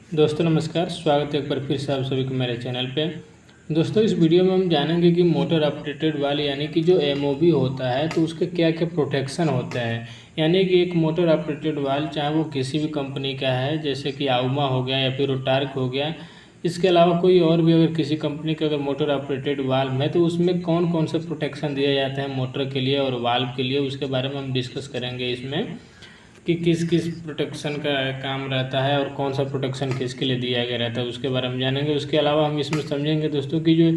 दोस्तों नमस्कार, स्वागत है एक बार फिर से आप सभी को मेरे चैनल पे। दोस्तों इस वीडियो में हम जानेंगे कि मोटर ऑपरेटेड वाल यानी कि जो एमओवी होता है तो उसके क्या क्या प्रोटेक्शन होते हैं। यानी कि एक मोटर ऑपरेटेड वाल चाहे वो किसी भी कंपनी का है, जैसे कि आउमा हो गया या फिर रोटार्क हो गया, इसके अलावा कोई और भी अगर किसी कंपनी का अगर मोटर ऑपरेटेड वाल्व है तो उसमें कौन कौन से प्रोटेक्शन दिए जाते हैं मोटर के लिए और वाल्व के लिए, उसके बारे में हम डिस्कस करेंगे इसमें कि किस किस प्रोटेक्शन का काम रहता है और कौन सा प्रोटेक्शन किसके लिए दिया गया रहता है, उसके बारे में जानेंगे। उसके अलावा हम इसमें समझेंगे दोस्तों कि जो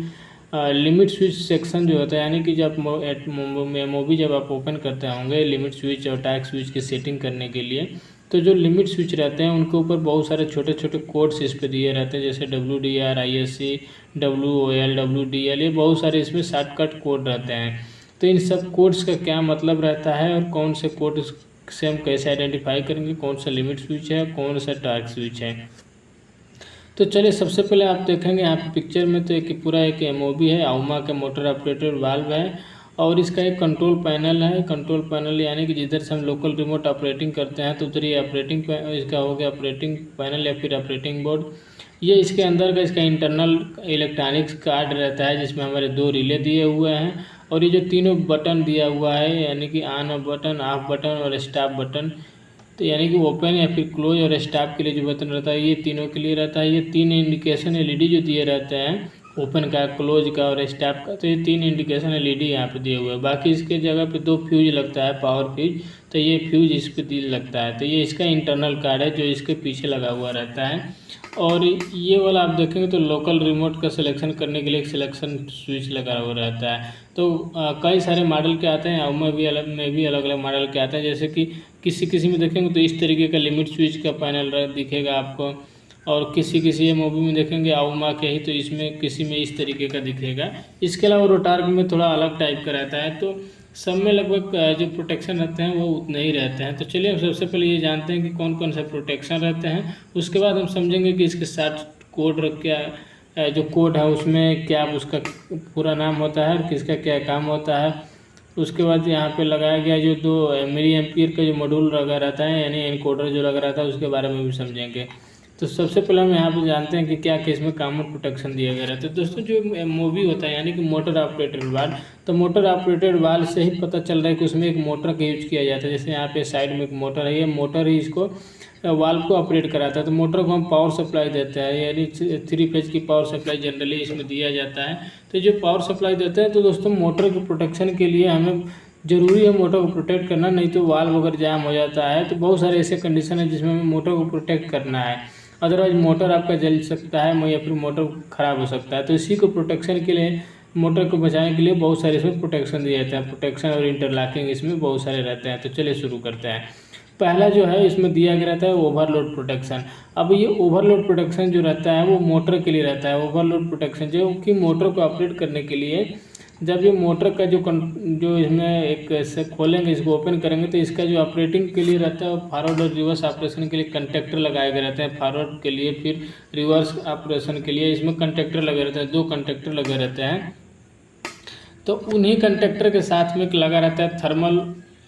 लिमिट स्विच सेक्शन जो होता है, यानी कि जब मूवी जब आप ओपन करते होंगे लिमिट स्विच और टैग स्विच की सेटिंग करने के लिए, तो जो लिमिट स्विच रहते हैं उनके ऊपर बहुत सारे छोटे छोटे कोड्स इस पर दिए रहते हैं, जैसे WDR, ISC, WOL, WDL, ये बहुत सारे इसमें शॉर्टकट कोड रहते हैं। तो इन सब कोड्स का क्या मतलब रहता है और कौन से कोड से हम कैसे आइडेंटिफाई करेंगे कौन सा लिमिट स्विच है कौन सा टार्क स्विच है। तो चलिए सबसे पहले आप देखेंगे यहाँ पे पिक्चर में तो एक पूरा एक एमओवी है, आउमा का मोटर ऑपरेटेड वाल्व है और इसका एक कंट्रोल पैनल है। कंट्रोल पैनल यानी कि जिधर से हम लोकल रिमोट ऑपरेटिंग करते हैं तो उधर ही ऑपरेटिंग इसका हो गया ऑपरेटिंग पैनल या फिर ऑपरेटिंग बोर्ड। ये इसके अंदर का इसका इंटरनल इलेक्ट्रॉनिक्स कार्ड रहता है जिसमें हमारे दो रिले दिए हुए हैं और ये जो तीनों बटन दिया हुआ है यानी कि ऑन बटन, ऑफ बटन और स्टॉप बटन, तो यानी कि ओपन या फिर क्लोज और स्टॉप के लिए जो बटन रहता है ये तीनों के लिए रहता है। ये तीन इंडिकेशन एलईडी जो दिए रहते हैं, ओपन का, क्लोज का और स्टॉप का, तो ये तीन इंडिकेशन एलईडी यहाँ पे दिए हुए हैं। बाकी इसके जगह पे दो फ्यूज लगता है, पावर फ्यूज, तो ये फ्यूज इस पे लगता है। तो ये इसका इंटरनल कार्ड है जो इसके पीछे लगा हुआ रहता है। और ये वाला आप देखेंगे तो लोकल रिमोट का सिलेक्शन करने के लिए एक सिलेक्शन स्विच लगा हुआ रहता है। तो कई सारे मॉडल के आते हैं, में भी अलग अलग मॉडल के आते हैं, जैसे कि किसी किसी में देखेंगे तो इस तरीके का लिमिट स्विच का पैनल दिखेगा आपको, और किसी किसी मूवी में देखेंगे आउमा के ही तो इसमें किसी में इस तरीके का दिखेगा। इसके अलावा रोटार्क में थोड़ा अलग टाइप का रहता है। तो सब में लगभग जो प्रोटेक्शन रहते हैं वो उतने ही रहते हैं। तो चलिए हम सबसे पहले ये जानते हैं कि कौन कौन सा प्रोटेक्शन रहते हैं, उसके बाद हम समझेंगे कि इसके साथ कोड रख क्या जो कोड है उसमें क्या उसका पूरा नाम होता है और किसका क्या काम होता है। उसके बाद यहाँ पे लगाया गया जो 2 मिली एम्पियर का जो मॉड्यूल लगा रहता है यानी एनकोडर जो लगा रहता है उसके बारे में भी समझेंगे। तो सबसे पहले हम यहाँ पे जानते हैं कि क्या किस में कॉमन प्रोटेक्शन दिया गया रहता है। दोस्तों जो मूवी होता है यानी कि मोटर ऑपरेटेड वाल्व, तो मोटर ऑपरेटेड वाल्व से ही पता चल रहा है कि उसमें एक मोटर का यूज किया जाता है। जैसे यहाँ पे साइड में एक मोटर है, ये मोटर ही इसको वाल्व को ऑपरेट कराता है। तो मोटर को हम पावर सप्लाई देते हैं, यानी 3 फेज की पावर सप्लाई जनरली इसमें दिया जाता है। तो जो पावर सप्लाई देते हैं तो दोस्तों मोटर के प्रोटेक्शन के लिए हमें ज़रूरी है मोटर को प्रोटेक्ट करना, नहीं तो वाल्व अगर जाम हो जाता है तो बहुत सारे ऐसे कंडीशन है जिसमें हमें मोटर को प्रोटेक्ट करना है, अदरवाइज मोटर आपका जल सकता है या फिर मोटर ख़राब हो सकता है। तो इसी को प्रोटेक्शन के लिए, मोटर को बचाने के लिए बहुत सारे इसमें प्रोटेक्शन दिए जाते हैं। प्रोटेक्शन और इंटरलॉकिंग इसमें बहुत सारे रहते हैं। तो चलिए शुरू करते हैं। पहला जो है इसमें दिया गया रहता है ओवरलोड प्रोटेक्शन। अब ये ओवरलोड प्रोटेक्शन जो रहता है वो मोटर के लिए रहता है। ओवरलोड प्रोटेक्शन जो कि मोटर को ऑपरेट करने के लिए, जब ये मोटर का जो इसमें एक से खोलेंगे, इसको ओपन करेंगे तो इसका जो ऑपरेटिंग के लिए रहता है फॉरवर्ड और रिवर्स ऑपरेशन के लिए कंटेक्टर लगाए गए रहते हैं। फॉरवर्ड के लिए फिर रिवर्स ऑपरेशन के लिए इसमें कंटेक्टर लगे रहते हैं, 2 कंटेक्टर लगे रहते हैं। तो उन्हीं कंटेक्टर के साथ में लगा रहता है थर्मल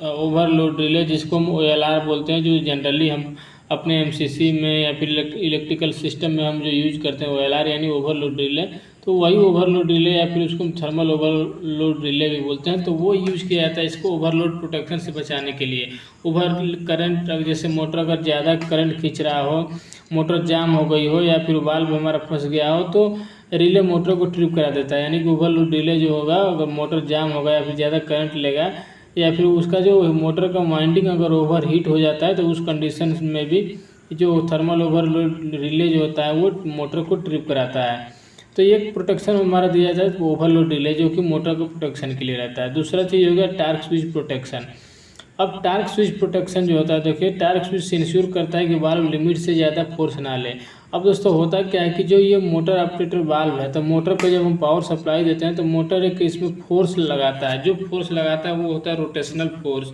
ओवरलोड रिले, जिसको हम OLR बोलते हैं, जो जनरली हम अपने MCC में या फिर इलेक्ट्रिकल सिस्टम में हम जो यूज करते हैं OLR यानी ओवरलोड रिले। तो वही ओवरलोड रिले या फिर उसको हम थर्मल ओवरलोड रिले भी बोलते हैं। तो वो यूज किया जाता है इसको ओवरलोड प्रोटेक्शन से बचाने के लिए। ओवर करंट, जैसे मोटर अगर ज़्यादा करंट खींच रहा हो, मोटर जाम हो गई हो या फिर वाल्व हमारा फंस गया हो, तो रिले मोटर को ट्रिप करा देता है। यानी कि ओवरलोड रिले जो होगा, अगर मोटर जाम होगा या फिर ज़्यादा करंट लेगा या फिर उसका जो मोटर का वाइंडिंग अगर ओवर हीट हो जाता है तो उस कंडीशन में भी जो थर्मल ओवरलोड रिले जो होता है वो मोटर को ट्रिप कराता है। तो ये प्रोटेक्शन हमारा दिया जाए तो ओवरलोड रिले जो कि मोटर को प्रोटेक्शन के लिए रहता है। दूसरा चीज़ हो गया टार्क स्विच प्रोटेक्शन। अब टार्क स्विच प्रोटेक्शन जो होता है, देखिए टार्क स्विच इंश्योर करता है कि वाल्व लिमिट से ज़्यादा फोर्स ना ले। अब दोस्तों होता क्या है कि जो ये मोटर ऑपरेटेड वाल्व है, तो मोटर पे जब हम पावर सप्लाई देते हैं तो मोटर एक इसमें फोर्स लगाता है। जो फोर्स लगाता है वो होता है रोटेशनल फोर्स।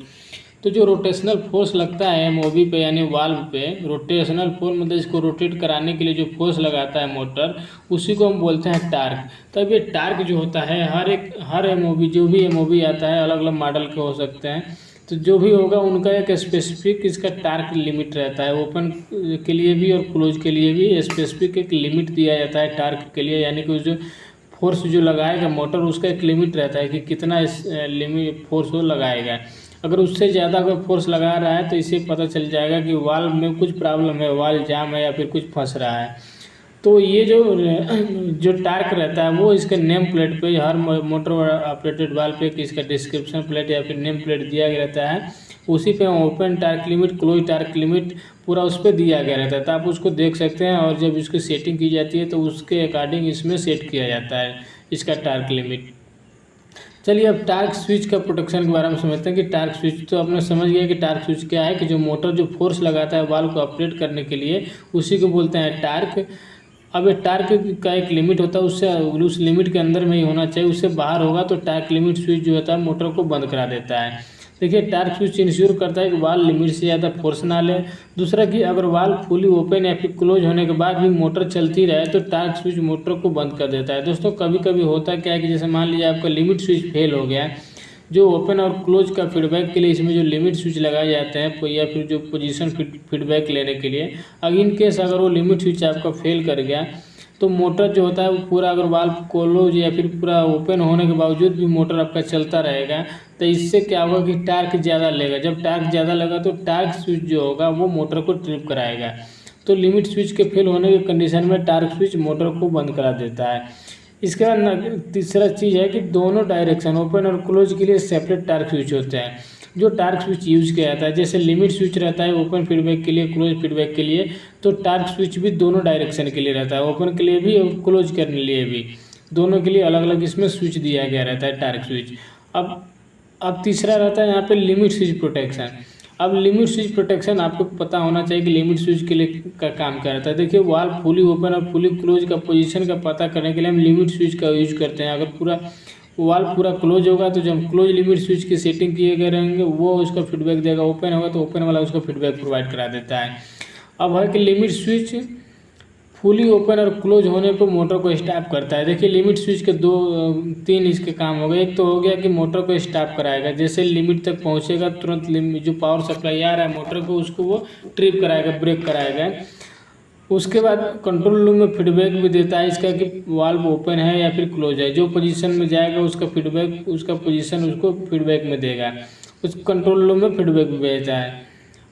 तो जो रोटेशनल फोर्स लगता है एमओवी पे यानी वाल्व पे, रोटेशनल फोर्स मतलब इसको रोटेट कराने के लिए जो फोर्स लगाता है मोटर, उसी को हम बोलते हैं टार्क। तब ये टार्क जो होता है हर एमओवी, जो भी एमओवी आता है अलग अलग मॉडल के हो सकते हैं, तो जो भी होगा उनका एक स्पेसिफिक इसका टार्क लिमिट रहता है। ओपन के लिए भी और क्लोज के लिए भी स्पेसिफिक एक लिमिट दिया जाता है टार्क के लिए, यानी कि जो फोर्स जो लगाएगा मोटर उसका एक लिमिट रहता है कि कितना इस लिमिट फोर्स वो लगाएगा। अगर उससे ज़्यादा अगर फोर्स लगा रहा है तो इससे पता चल जाएगा कि वाल्व में कुछ प्रॉब्लम है, वाल्व जाम है या फिर कुछ फंस रहा है। तो ये जो टार्क रहता है वो इसके नेम प्लेट पे, हर मोटर ऑपरेटेड वाल्व पे इसका डिस्क्रिप्शन प्लेट या फिर नेम प्लेट दिया गया रहता है। उसी पे open torque limit, close torque limit पूरा उस पर दिया गया रहता है, तो आप उसको देख सकते हैं। और जब इसकी सेटिंग की जाती है तो उसके अकॉर्डिंग इसमें सेट किया जाता है इसका टार्क लिमिट। चलिए अब टार्क स्विच का प्रोटेक्शन के बारे में समझते हैं कि टार्क स्विच तो आपने समझ गया कि टार्क स्विच क्या है, कि जो मोटर जो फोर्स लगाता है वाल्व को ऑपरेट करने के लिए उसी को बोलते हैं टार्क। अब ये टार्क का एक लिमिट होता है, उससे उस लिमिट के अंदर में ही होना चाहिए, उससे बाहर होगा तो टार्क लिमिट स्विच जो होता है मोटर को बंद करा देता है। देखिए टार्क स्विच इंश्योर करता है कि वाल्व लिमिट से ज़्यादा फोर्स ना ले। दूसरा कि अगर वाल्व फुली ओपन या फिर क्लोज होने के बाद भी मोटर चलती रहे तो टार्क स्विच मोटर को बंद कर देता है। दोस्तों कभी कभी होता क्या है कि जैसे मान लीजिए आपका लिमिट स्विच फेल हो गया है, जो ओपन और क्लोज का फीडबैक के लिए इसमें जो लिमिट स्विच लगाए जाते हैं या फिर जो पोजीशन फीडबैक लेने के लिए, अब इन केस अगर वो लिमिट स्विच आपका फेल कर गया तो मोटर जो होता है वो पूरा, अगर वाल्व क्लोज या फिर पूरा ओपन होने के बावजूद भी मोटर आपका चलता रहेगा तो इससे क्या होगा कि टार्क ज़्यादा लेगा। जब टार्क ज़्यादा लगा तो टार्क स्विच जो होगा वो मोटर को ट्रिप कराएगा। तो लिमिट स्विच के फेल होने की कंडीशन में टार्क स्विच मोटर को बंद करा देता है। इसके बाद तीसरा चीज़ है कि दोनों डायरेक्शन ओपन और क्लोज के लिए सेपरेट टार्क स्विच होते हैं। जो टार्क स्विच यूज किया जाता है, जैसे लिमिट स्विच रहता है ओपन फीडबैक के लिए, क्लोज फीडबैक के लिए, तो टार्क स्विच भी दोनों डायरेक्शन के लिए रहता है, ओपन के लिए भी और क्लोज करने के लिए भी, दोनों के लिए अलग अलग इसमें स्विच दिया गया रहता है टार्क स्विच। अब तीसरा रहता है यहाँ पे लिमिट स्विच प्रोटेक्शन। अब लिमिट स्विच प्रोटेक्शन आपको पता होना चाहिए कि लिमिट स्विच के लिए का काम क्या रहता है। देखिए वाल्व फुली ओपन और फुली क्लोज का पोजीशन का पता करने के लिए हम लिमिट स्विच का यूज करते हैं। अगर पूरा वाल्व पूरा क्लोज होगा तो जब क्लोज लिमिट स्विच की सेटिंग किए गए रहेंगे वो उसका फीडबैक देगा, ओपन होगा तो ओपन वाला उसका फीडबैक प्रोवाइड करा देता है। अब है कि लिमिट स्विच फुली ओपन और क्लोज होने पर मोटर को स्टॉप करता है। देखिए लिमिट स्विच के तीन इसके काम हो गए। एक तो हो गया कि मोटर को स्टॉप कराएगा, जैसे लिमिट तक पहुंचेगा तुरंत जो पावर सप्लाई आ रहा है मोटर को उसको वो ट्रिप कराएगा, ब्रेक कराएगा। उसके बाद कंट्रोल रूम में फीडबैक भी देता है इसका कि वाल्व ओपन है या फिर क्लोज है। जो पोजीशन में जाएगा उसका फीडबैक, उसका पोजीशन उसको फीडबैक में देगा, उस कंट्रोल रूम में फीडबैक भी भेजता है।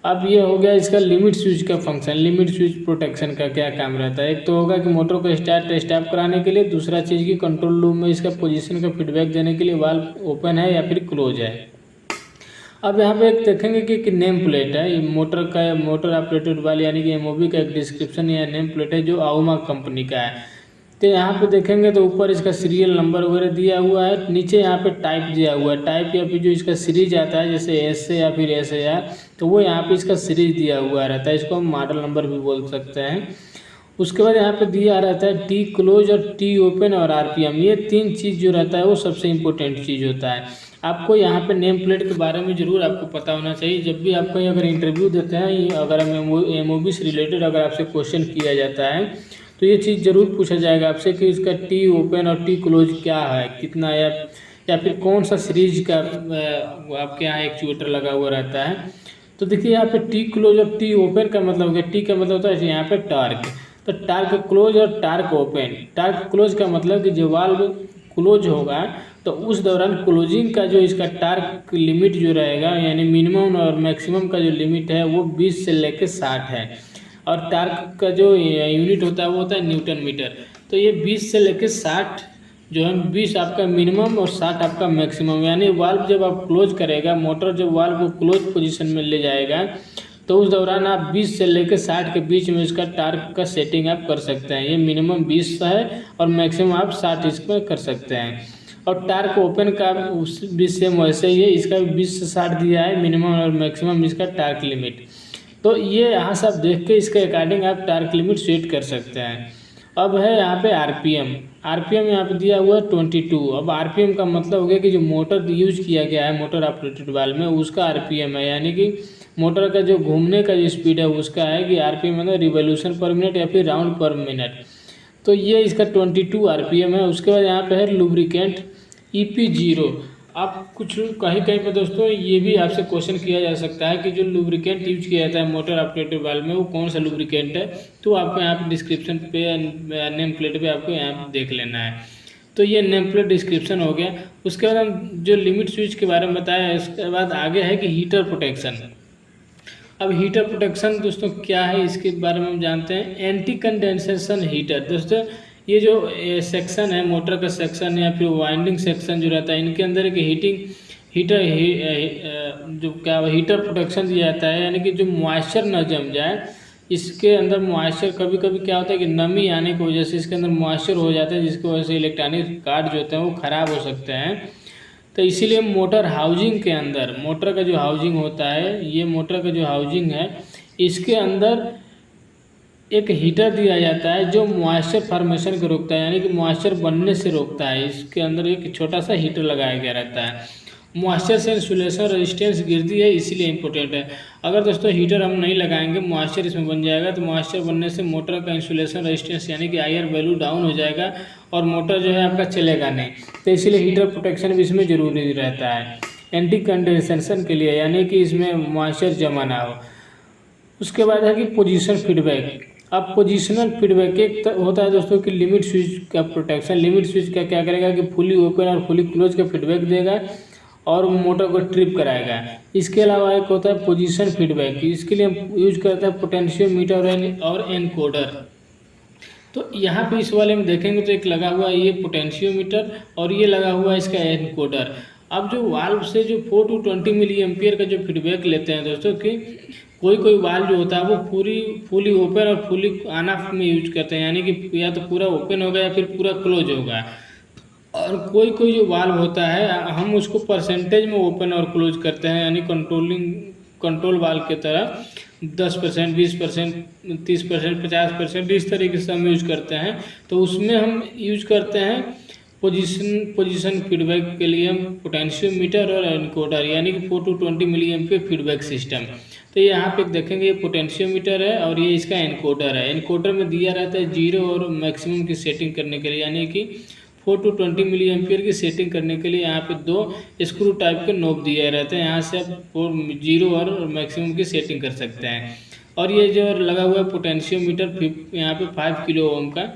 अब ये हो गया इसका लिमिट स्विच का फंक्शन। लिमिट स्विच प्रोटेक्शन का क्या काम रहता है, एक तो होगा कि मोटर को स्टॉप कराने के लिए, दूसरा चीज़ की कंट्रोल रूम में इसका पोजीशन का फीडबैक देने के लिए वाल्व ओपन है या फिर क्लोज है। अब यहाँ पे एक देखेंगे कि नेम प्लेट है, ये मोटर का, मोटर ऑपरेटेड वाली यानी कि एमओबी का एक डिस्क्रिप्शन या नेम प्लेट है जो आउमा कंपनी का है। तो यहाँ पे देखेंगे तो ऊपर इसका सीरियल नंबर वगैरह दिया हुआ है, नीचे यहाँ पे टाइप दिया हुआ है, टाइप या फिर जो इसका सीरीज आता है जैसे एस या फिर SAR, तो वो यहाँ पे इसका सीरीज दिया हुआ रहता है, इसको हम मॉडल नंबर भी बोल सकते हैं। उसके बाद यहाँ पे दिया रहता है टी क्लोज और टी ओपन और RPM, ये तीन चीज़ जो रहता है वो सबसे इम्पोर्टेंट चीज़ होता है। आपको यहाँ पे नेम प्लेट के बारे में ज़रूर आपको पता होना चाहिए। जब भी आप कहीं अगर इंटरव्यू देते हैं, अगर एमओबी से रिलेटेड अगर आपसे क्वेश्चन किया जाता है तो ये चीज़ ज़रूर पूछा जाएगा आपसे कि इसका टी ओपन और टी क्लोज क्या है, कितना या फिर कौन सा सीरीज का आपके यहाँ एक्चुएटर लगा हुआ रहता है। तो देखिए यहाँ पे टी क्लोज और टी ओपन का मतलब क्या, टी का मतलब होता है यहाँ पे टार्क, तो टार्क क्लोज और टार्क ओपन। टार्क क्लोज का मतलब कि जो वाल्व क्लोज होगा तो उस दौरान क्लोजिंग का जो इसका टार्क लिमिट जो रहेगा, यानी मिनिमम और मैक्सिमम का जो लिमिट है वो 20 से लेकर 60 है, और टार्क का जो यूनिट होता है वो होता है न्यूटन मीटर। तो ये 20 से लेकर 60 जो है, 20 आपका मिनिमम और 60 आपका मैक्सिमम, यानी वाल्व जब आप क्लोज करेगा, मोटर जब वाल्व को क्लोज पोजीशन में ले जाएगा तो उस दौरान आप 20 से लेकर 60 के बीच में इसका टार्क का सेटिंग आप कर सकते हैं। ये मिनिमम 20 है और मैक्सिमम आप 60 इस पर कर सकते हैं। और टार्क ओपन का उस 20 से वैसे ही है, इसका 20 से 60 दिया है मिनिमम और मैक्सिमम इसका टार्क लिमिट। तो ये यहाँ से आप देख के इसके अकॉर्डिंग आप टार्क लिमिट सेट कर सकते हैं। अब है यहाँ पे आरपीएम यहाँ पे दिया हुआ है 22। अब आरपीएम का मतलब हो गया कि जो मोटर यूज किया गया है मोटर ऑपरेटेड वाल्व में उसका आरपीएम है, यानी कि मोटर का जो घूमने का जो स्पीड है उसका है कि आरपीएम मतलब रिवोल्यूशन पर मिनट या फिर राउंड पर मिनट। तो ये इसका 22 आरपीएम है। उसके बाद यहाँ पे है लुब्रिकेंट EP0। आप कुछ कहीं कहीं पे दोस्तों ये भी आपसे क्वेश्चन किया जा सकता है कि जो लुब्रिकेंट यूज किया जाता है मोटर ऑपरेटेड वाल्व में वो कौन सा लुब्रिकेंट है। तो आपको यहाँ पे डिस्क्रिप्शन पे नेम प्लेट पे आपको यहाँ पे देख लेना है। तो ये नेम प्लेट डिस्क्रिप्शन हो गया। उसके बाद हम जो लिमिट स्विच के बारे में बताया, इसके बाद आगे है कि हीटर प्रोटेक्शन। अब हीटर प्रोटेक्शन दोस्तों क्या है इसके बारे में हम जानते हैं। एंटी कंडेंसेशन हीटर दोस्तों, ये जो सेक्शन है मोटर का सेक्शन या फिर वाइंडिंग सेक्शन जो रहता है, इनके अंदर एक जो क्या हीटर प्रोटेक्शन दिया जाता है, यानी कि जो मॉइस्चर न जम जाए। इसके अंदर मॉइस्चर कभी कभी क्या होता है कि नमी आने की वजह से इसके अंदर मॉइस्चर हो जाता है, जिसकी वजह से इलेक्ट्रॉनिक कार्ड जो होते हैं वो ख़राब हो सकते हैं। तो इसीलिए मोटर हाउसिंग के अंदर, मोटर का जो हाउसिंग होता है, ये मोटर का जो हाउसिंग है, इसके अंदर एक हीटर दिया जाता है जो मॉइस्चर फॉर्मेशन को रोकता है, यानी कि मॉइस्चर बनने से रोकता है। इसके अंदर एक छोटा सा हीटर लगाया गया रहता है। मॉइस्चर से इंसुलेशन रेजिस्टेंस गिरती है, इसीलिए इम्पोर्टेंट है। अगर दोस्तों हीटर हम नहीं लगाएंगे, मॉइस्चर इसमें बन जाएगा, तो मॉइस्चर बनने से मोटर का इंसुलेशन रेजिस्टेंस यानी कि IR वैल्यू डाउन हो जाएगा और मोटर जो है आपका चलेगा नहीं। तो इसीलिए हीटर प्रोटेक्शन भी इसमें ज़रूरी रहता है एंटी कंडेंसेशन के लिए, यानी कि इसमें मॉइस्चर जमा ना हो। उसके बाद है कि पोजीशन फीडबैक। अब पोजीशनल फीडबैक एक होता है दोस्तों कि लिमिट स्विच का प्रोटेक्शन। लिमिट स्विच का क्या करेगा कि फुली ओपन और फुली क्लोज का फीडबैक देगा और मोटर को ट्रिप कराएगा। इसके अलावा एक होता है पोजीशन फीडबैक, इसके लिए हम यूज करते हैं पोटेंशियोमीटर और एनकोडर। तो यहाँ पे इस वाले में देखेंगे तो एक लगा हुआ है ये पोटेंशियोमीटर और ये लगा हुआ है इसका एनकोडर। अब जो वाल्व से जो 4 to 20 मिली एम्पियर का जो फीडबैक लेते हैं दोस्तों कि कोई वाल्व जो होता है वो फुली ओपन और फुली ऑन ऑफ में यूज करते हैं, यानी कि या तो पूरा ओपन होगा या फिर पूरा क्लोज होगा। और कोई जो वाल्व होता है हम उसको परसेंटेज में ओपन और क्लोज करते हैं, यानी कंट्रोल वाल्व की तरह 10%, 20%, 30%, 50% इस तरीके से हम यूज करते हैं। तो उसमें हम यूज करते हैं पोजीशन फीडबैक के लिए हम पोटेंशियोमीटर और एनकोडर, यानी कि 4 to 20 milli ampere feedback system. तो यहाँ पे देखेंगे ये पोटेंशियोमीटर है और ये इसका एनकोडर है। एनकोडर में दिया रहता है 0 और मैक्सिमम की सेटिंग करने के लिए, यानी कि 4 to 20 मिली एम्पियर की सेटिंग करने के लिए यहाँ पे 2 स्क्रू टाइप के नोब दिए रहते हैं। यहाँ से आप 0 और मैक्सिमम की सेटिंग कर सकते हैं। और ये जो लगा हुआ है पोटेंशियोमीटर यहाँ पे 5 किलो ओम का,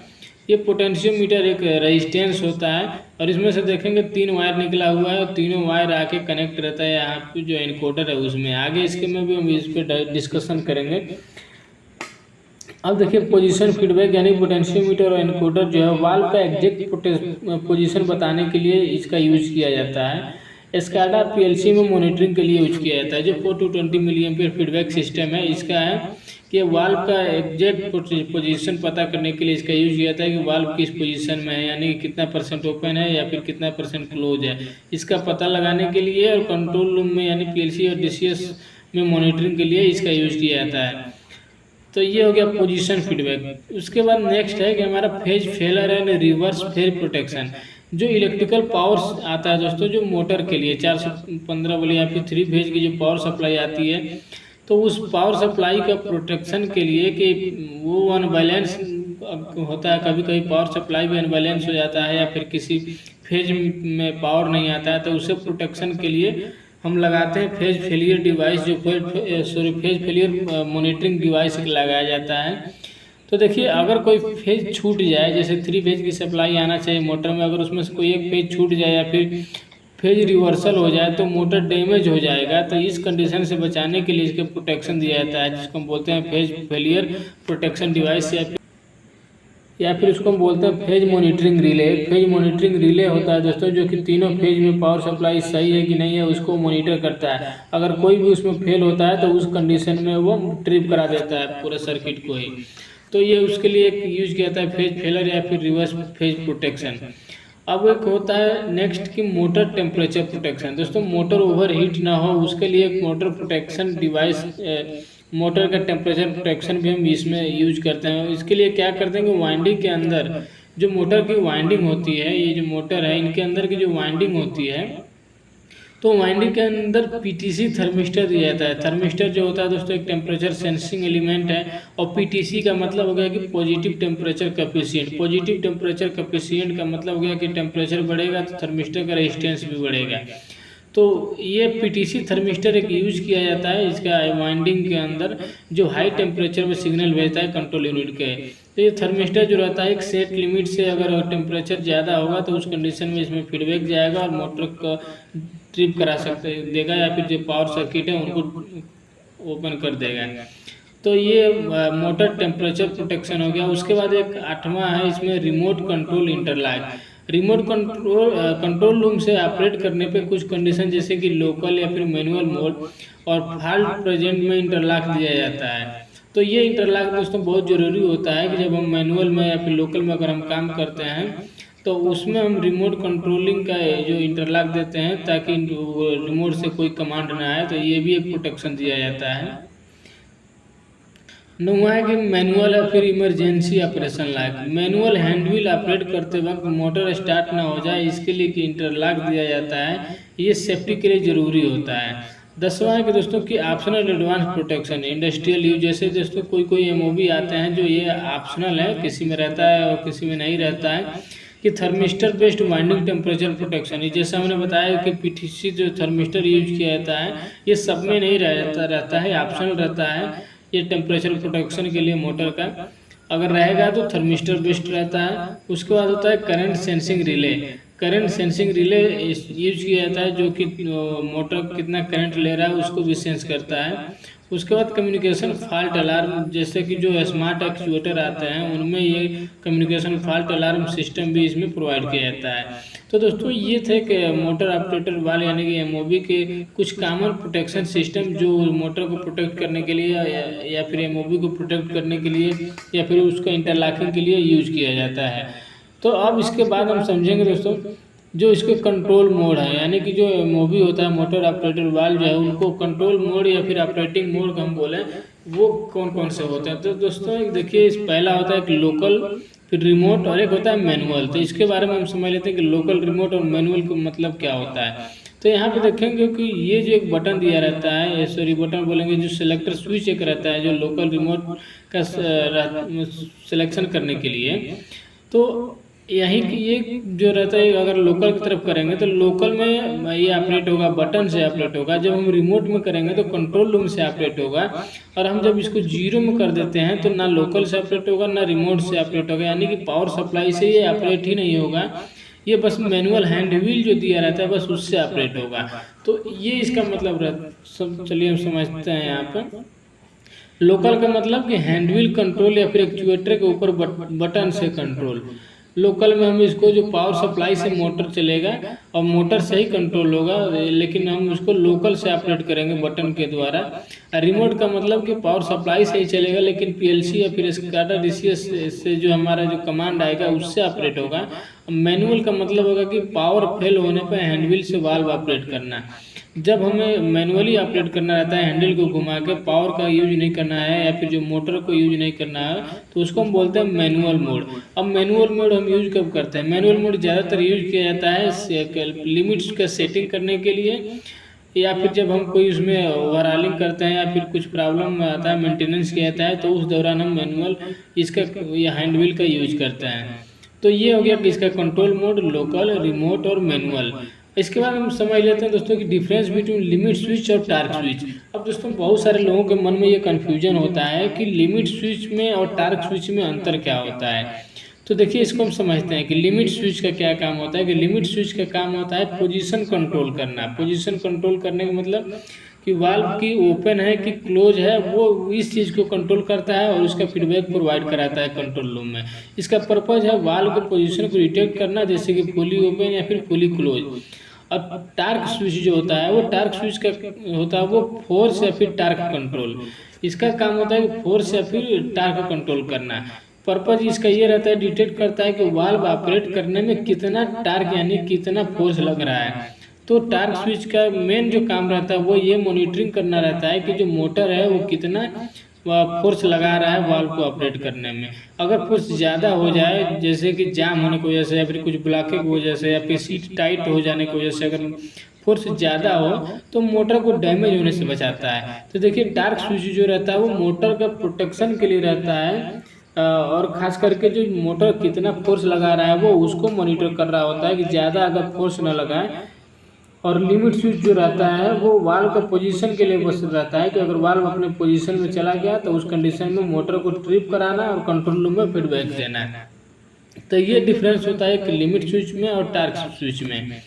ये पोटेंशियोमीटर एक रेजिस्टेंस होता है और इसमें से देखेंगे 3 वायर निकला हुआ है और तीनों वायर आके कनेक्ट रहता है यहाँ पे जो एनकोडर है उसमें। आगे इसके में भी हम इस पर डिस्कशन करेंगे। अब देखिए पोजीशन फीडबैक यानी पोटेंशियोमीटर और एनकोडर जो है वाल्व का एग्जैक्ट पोजीशन बताने के लिए इसका यूज किया जाता है। SCADA PLC में मॉनिटरिंग के लिए यूज किया जाता है। जो 4 to 20 milli ampere feedback system है, इसका है कि वाल्व का एग्जैक्ट पोजीशन पता करने के लिए इसका यूज किया जाता है कि वाल्व किस पोजीशन में है, यानी कि कितना % ओपन है या फिर कितना % क्लोज है, इसका पता लगाने के लिए। और कंट्रोल रूम में यानी PLC और DCS में मॉनिटरिंग के लिए इसका यूज किया जाता है। तो ये हो गया पोजीशन फीडबैक। उसके बाद नेक्स्ट है कि हमारा phase failure and reverse phase protection. जो इलेक्ट्रिकल पावर आता है दोस्तों जो मोटर के लिए 415 वाली या फिर 3 फेज की जो पावर सप्लाई आती है, तो उस पावर सप्लाई का प्रोटेक्शन के लिए कि वो अनबैलेंस होता है, कभी कभी पावर सप्लाई भी अनबैलेंस हो जाता है या फिर किसी फेज में पावर नहीं आता है, तो उससे प्रोटेक्शन के लिए हम लगाते हैं फेज फेलियर डिवाइस, जो फेज फेलियर मॉनिटरिंग डिवाइस लगाया जाता है। तो देखिए अगर कोई फेज छूट जाए, जैसे 3 फेज की सप्लाई आना चाहिए मोटर में, अगर उसमें से कोई एक फेज छूट जाए या फिर फेज रिवर्सल हो जाए तो मोटर डैमेज हो जाएगा। तो इस कंडीशन से बचाने के लिए इसके प्रोटेक्शन दिया जाता है, जिसको हम बोलते हैं फेज फेलियर प्रोटेक्शन डिवाइस या फिर उसको हम बोलते हैं phase monitoring relay. Phase monitoring relay होता है दोस्तों जो कि तीनों फेज में पावर सप्लाई सही है कि नहीं है उसको मॉनिटर करता है। अगर कोई भी उसमें फेल होता है तो उस कंडीशन में वो ट्रिप करा देता है पूरे सर्किट को ही। तो ये उसके लिए एक यूज किया जाता है फेज फेलर या फिर रिवर्स फेज प्रोटेक्शन। अब एक होता है नेक्स्ट की मोटर टेम्परेचर प्रोटेक्शन। दोस्तों मोटर ओवर हीट ना हो उसके लिए एक मोटर प्रोटेक्शन डिवाइस, मोटर का टेम्परेचर प्रोटेक्शन भी हम इसमें यूज करते हैं। इसके लिए क्या करते हैं कि वाइंडिंग के अंदर जो मोटर की वाइंडिंग होती है, ये जो मोटर है इनके अंदर की जो वाइंडिंग होती है तो वाइंडिंग के अंदर पीटीसी थर्मिस्टर दिया जाता है। थर्मिस्टर जो होता है दोस्तों एक टेम्परेचर सेंसिंग एलिमेंट है, और पीटीसी का मतलब हो गया कि पॉजिटिव टेम्परेचर कैपेसिएंट। पॉजिटिव टेम्परेचर कैपेसिएंट का मतलब हो गया कि टेम्परेचर बढ़ेगा तो थर्मिस्टर का रेजिस्टेंस भी बढ़ेगा। तो ये पीटीसी थर्मिस्टर एक यूज किया जाता है इसका वाइंडिंग के अंदर, जो हाई टेम्परेचर में सिग्नल भेजता है कंट्रोल यूनिट के। तो ये थर्मिस्टर जो रहता है एक सेट लिमिट से अगर टेम्परेचर ज़्यादा होगा तो उस कंडीशन में इसमें फीडबैक जाएगा और मोटर का ट्रिप करा सकते देगा, या फिर जो पावर सर्किट है उनको ओपन कर देगा। तो ये मोटर टेम्परेचर प्रोटेक्शन हो गया। उसके बाद एक 8वां है इसमें remote control interlock. Remote control room से ऑपरेट करने पे कुछ कंडीशन जैसे कि लोकल या फिर मैनुअल मोड और फॉल्ट प्रेजेंट में इंटरलॉक दिया जाता है। तो ये इंटरलॉक दोस्तों बहुत ज़रूरी होता है कि जब हम मैनुअल में या फिर लोकल में अगर हम काम करते हैं तो उसमें हम रिमोट कंट्रोलिंग का जो इंटरलॉक देते हैं ताकि रिमोट से कोई कमांड ना आए, तो ये भी एक प्रोटेक्शन दिया जाता है। 9वां है कि मैनुअल या फिर emergency operation lock. Manual handwheel operate करते वक्त मोटर स्टार्ट ना हो जाए इसके लिए कि इंटरलॉक दिया जाता है, ये सेफ्टी के लिए ज़रूरी होता है। 10वां है कि दोस्तों की optional advance protection industrial use. जैसे दोस्तों कोई एमओबी आते हैं जो ये ऑप्शनल है, किसी में रहता है और किसी में नहीं रहता है, कि thermistor based winding temperature protection. जैसे हमने बताया कि पीटीसी जो थर्मिस्टर यूज किया जाता है ये सब में नहीं रहता है, ऑप्शनल रहता है। ये टेम्परेचर प्रोटेक्शन के लिए मोटर का अगर रहेगा तो थर्मिस्टर बेस्ड रहता है। उसके बाद होता है current sensing relay. Current sensing relay use किया जाता है जो कि मोटर कितना करंट ले रहा है उसको भी सेंस करता है। उसके बाद कम्युनिकेशन फॉल्ट अलार्म, जैसे कि जो स्मार्ट एक्चुएटर आते हैं उनमें ये कम्युनिकेशन फॉल्ट अलार्म सिस्टम भी इसमें प्रोवाइड किया जाता है। तो दोस्तों ये थे कि मोटर ऑपरेटर वाले यानी कि एमओबी के कुछ कॉमन प्रोटेक्शन सिस्टम जो मोटर को प्रोटेक्ट करने के लिए या फिर एमओबी को प्रोटेक्ट करने के लिए या फिर उसका इंटरलॉकिंग के लिए यूज किया जाता है। तो अब इसके बाद हम समझेंगे दोस्तों जो इसके कंट्रोल मोड है, यानी कि जो एमओबी होता है मोटर ऑपरेटर वाल्व जो है उनको कंट्रोल मोड या फिर ऑपरेटिंग मोड हम बोले वो कौन कौन से होते हैं। तो दोस्तों देखिए इस पहला होता है एक लोकल, फिर रिमोट और एक होता है मैनुअल। तो इसके बारे में हम समझ लेते हैं कि लोकल, रिमोट और मैनुअल का मतलब क्या होता है। तो यहाँ पे देखेंगे कि ये जो एक बटन दिया रहता है, सॉरी बटन बोलेंगे, जो सिलेक्टर स्विच एक रहता है जो लोकल रिमोट का सिलेक्शन करने के लिए। तो यही कि ये जो रहता है अगर लोकल की तरफ करेंगे तो लोकल में ये ऑपरेट होगा, बटन से ऑपरेट होगा। जब हम रिमोट में करेंगे तो कंट्रोल रूम से ऑपरेट होगा। और हम जब इसको 0 में कर देते हैं तो ना लोकल से ऑपरेट होगा ना रिमोट से ऑपरेट होगा, यानी कि पावर सप्लाई से ये ऑपरेट ही नहीं होगा। ये बस मैनुअल हैंड व्हील जो दिया रहता है बस उससे ऑपरेट होगा। तो ये इसका मतलब रहता। चलिए हम समझते हैं यहाँ पर। लोकल का मतलब कि हैंड व्हील कंट्रोल या फिर एक्चुएटर के ऊपर बटन से कंट्रोल। लोकल में हम इसको जो पावर सप्लाई से मोटर चलेगा और मोटर से ही कंट्रोल होगा, लेकिन हम उसको लोकल से ऑपरेट करेंगे बटन के द्वारा। रिमोट का मतलब कि पावर सप्लाई से ही चलेगा लेकिन पीएलसी या फिर स्काडा डीसीएस से जो हमारा जो कमांड आएगा उससे ऑपरेट होगा। मैनुअल का मतलब होगा कि पावर फेल होने पर हैंडव्हील से वाल्व ऑपरेट करना। जब हमें मैनुअली ऑपरेट करना रहता है, हैंडल को घुमा के पावर का यूज नहीं करना है या फिर जो मोटर को यूज नहीं करना है, तो उसको हम बोलते हैं मैनुअल मोड। अब मैनुअल मोड हम यूज कब करते हैं? मैनुअल मोड ज़्यादातर यूज किया जाता है लिमिट्स का सेटिंग करने के लिए, या फिर जब हम कोई उसमें ओवरऑलिंग करते हैं या फिर कुछ प्रॉब्लम आता है, मेंटेनेंस किया जाता है, तो उस दौरान हम मैनुअल इसका या हैंडव्हील का यूज करते हैं। तो ये हो गया कि इसका कंट्रोल मोड, लोकल, रिमोट और मैनुअल। इसके बाद हम समझ लेते हैं दोस्तों कि डिफरेंस बिटवीन लिमिट स्विच और टार्क स्विच। अब दोस्तों बहुत सारे लोगों के मन में ये कन्फ्यूजन होता है कि लिमिट स्विच में और टार्क स्विच में अंतर क्या होता है। तो देखिए इसको हम समझते हैं कि लिमिट स्विच का क्या काम होता है। कि लिमिट स्विच का काम होता है पोजीशन कंट्रोल करना। पोजीशन कंट्रोल करने का मतलब कि वाल्व की ओपन है कि क्लोज है, वो इस चीज़ को कंट्रोल करता है और उसका फीडबैक प्रोवाइड कराता है कंट्रोल रूम में। इसका पर्पज है वाल्व के पोजीशन को डिटेक्ट करना, जैसे कि फुली ओपन या फिर फुली क्लोज। अब टार्क स्विच जो होता है वो टार्क स्विच का होता है वो फोर्स या फिर टार्क कंट्रोल। इसका काम होता है फोर्स या फिर टार्क कंट्रोल करना। पर्पज इसका ये रहता है, डिटेक्ट करता है कि वाल्व ऑपरेट करने में कितना टार्क यानी कितना फोर्स लग रहा है। तो टार्क स्विच का मेन जो काम रहता है वो ये मॉनिटरिंग करना रहता है कि जो मोटर है वो कितना फोर्स लगा रहा है वाल्व को ऑपरेट करने में। अगर फोर्स ज़्यादा हो जाए, जैसे कि जाम होने की वजह से या फिर कुछ ब्लॉकेज की वजह से या फिर सीट टाइट हो जाने की वजह से अगर फोर्स ज़्यादा हो तो मोटर को डैमेज होने से बचाता है। तो देखिए टार्क स्विच जो रहता है वो मोटर का प्रोटेक्शन के लिए रहता है, और ख़ास करके जो मोटर कितना फोर्स लगा रहा है वो उसको मॉनिटर कर रहा होता है कि ज़्यादा अगर फोर्स ना लगाए। और लिमिट स्विच जो रहता है वो वाल्व का पोजीशन के लिए बस रहता है कि अगर वाल्व अपने पोजीशन में चला गया तो उस कंडीशन में मोटर को ट्रिप कराना है और कंट्रोल रूम में फीडबैक देना है। तो ये डिफरेंस होता है एक लिमिट स्विच में और टार्क स्विच में।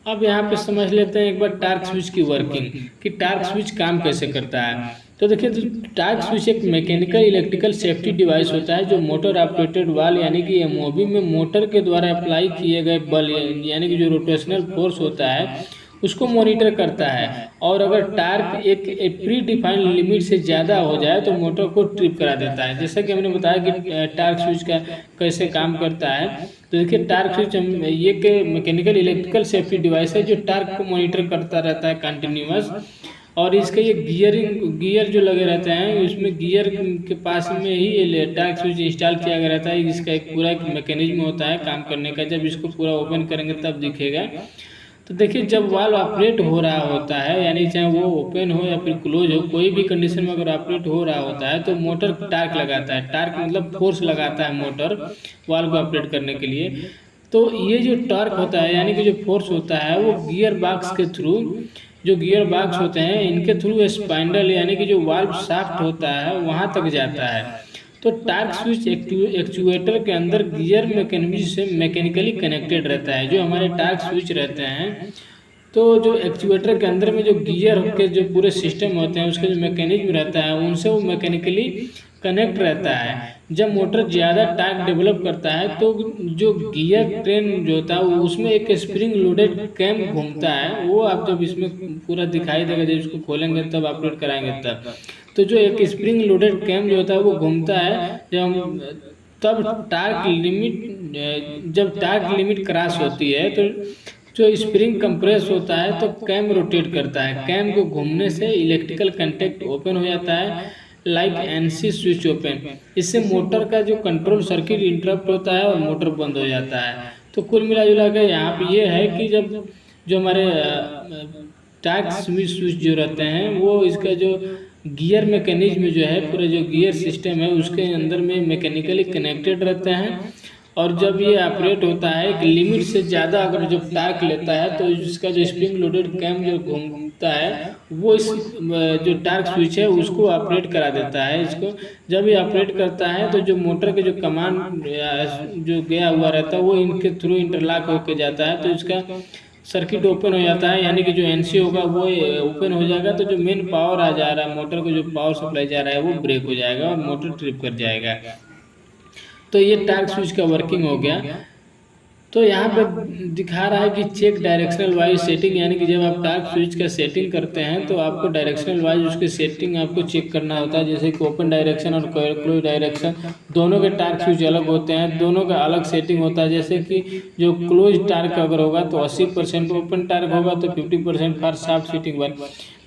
अब यहाँ पे समझ लेते हैं एक बार टार्क स्विच की वर्किंग, कि टार्क स्विच काम कैसे करता है। तो देखिए, टार्क स्विच एक मैकेनिकल इलेक्ट्रिकल सेफ्टी डिवाइस होता है जो मोटर ऑपरेटेड वाल्व यानी कि एमओबी में मोटर के द्वारा अप्लाई किए गए बल यानी कि जो रोटेशनल फोर्स होता है उसको मॉनिटर करता है। और अगर टार्क एक प्री डिफाइंड लिमिट से ज़्यादा हो जाए तो मोटर को ट्रिप करा देता है। जैसा कि हमने बताया कि टार्क स्विच का कैसे काम करता है। तो देखिए टार्क स्विच ये के मैकेनिकल इलेक्ट्रिकल सेफ्टी डिवाइस है जो टार्क को मॉनिटर करता रहता है कंटिन्यूअस। और इसके ये गियर जो लगे रहते हैं उसमें गियर के पास में ही ये टार्क स्विच इंस्टॉल किया गया रहता है। इसका एक पूरा एक मैकेनिज्म होता है काम करने का, जब इसको पूरा ओपन करेंगे तब दिखेगा। तो देखिए जब वाल्व ऑपरेट हो रहा होता है यानी चाहे वो ओपन हो या फिर क्लोज हो, कोई भी कंडीशन में अगर ऑपरेट हो रहा होता है तो मोटर टार्क लगाता है। टार्क मतलब फोर्स लगाता है मोटर वाल्व को ऑपरेट करने के लिए। तो ये जो टॉर्क होता है यानी कि जो फोर्स होता है वो गियर बॉक्स के थ्रू, जो गियर बॉक्स होते हैं इनके थ्रू स्पाइंडल यानी कि जो वाल्व शाफ्ट होता है वहाँ तक जाता है। तो टार्क स्विच एक्चुएटर के अंदर गियर मैकेनिज्म से मैकेनिकली कनेक्टेड रहता है। जो हमारे टार्क स्विच रहते हैं तो जो एक्चुएटर के अंदर में जो गियर के जो पूरे सिस्टम होते हैं उसके जो मैकेनिज्म रहता है उनसे वो मैकेनिकली कनेक्ट रहता है। जब मोटर ज़्यादा टार्क डेवलप करता है तो जो गियर ट्रेन जो होता है उसमें एक स्प्रिंग लोडेड कैम घूमता है। वो आप जब इसमें पूरा दिखाई देगा, जब इसको खोलेंगे तब ऑपरेट कराएंगे तब। तो जो एक स्प्रिंग लोडेड कैम जो होता है वो घूमता है जब टार्क लिमिट क्रॉस होती है तो जो स्प्रिंग कंप्रेस होता है तो कैम रोटेट करता है। कैम को घूमने से इलेक्ट्रिकल कंटेक्ट ओपन हो जाता है लाइक एनसी स्विच ओपन। इससे मोटर का जो कंट्रोल सर्किट इंटरप्ट होता है और मोटर बंद हो जाता है। तो कुल मिला जुला के यहाँ पे ये है कि जब जो हमारे टार्क स्विच जो रहते हैं वो इसका जो गियर मैकेनिज्म जो है पूरा जो गियर सिस्टम है उसके अंदर में मैकेनिकली कनेक्टेड रहते हैं। और जब ये ऑपरेट होता है एक लिमिट से ज़्यादा अगर जब टार्क लेता है तो इसका जो स्प्रिंग लोडेड कैम जो घूमता है वो इस जो टार्क स्विच है उसको ऑपरेट करा देता है। इसको जब ये ऑपरेट करता है तो जो मोटर के जो कमांड जो गया हुआ रहता है वो इनके थ्रू इंटरलॉक होकर जाता है। तो इसका सर्किट ओपन हो जाता है यानी कि जो एनसी होगा वो ओपन हो जाएगा। तो जो मेन पावर आ जा रहा है मोटर को जो पावर सप्लाई जा रहा है वो ब्रेक हो जाएगा और मोटर ट्रिप कर जाएगा। तो ये टार्क स्विच का वर्किंग हो गया। तो यहाँ पे दिखा रहा है कि चेक डायरेक्शनल वाइज सेटिंग, यानी कि जब आप टार्क स्विच का सेटिंग करते हैं तो आपको डायरेक्शनल वाइज उसकी सेटिंग आपको चेक करना होता है। जैसे कि ओपन डायरेक्शन और क्लोज डायरेक्शन दोनों के टार्क स्विच अलग होते हैं, दोनों का अलग सेटिंग होता है। जैसे कि जो क्लोज टार्क अगर होगा तो 80% ओपन टार्क होगा तो 50% फॉर शाफ्ट सीटिंग वन।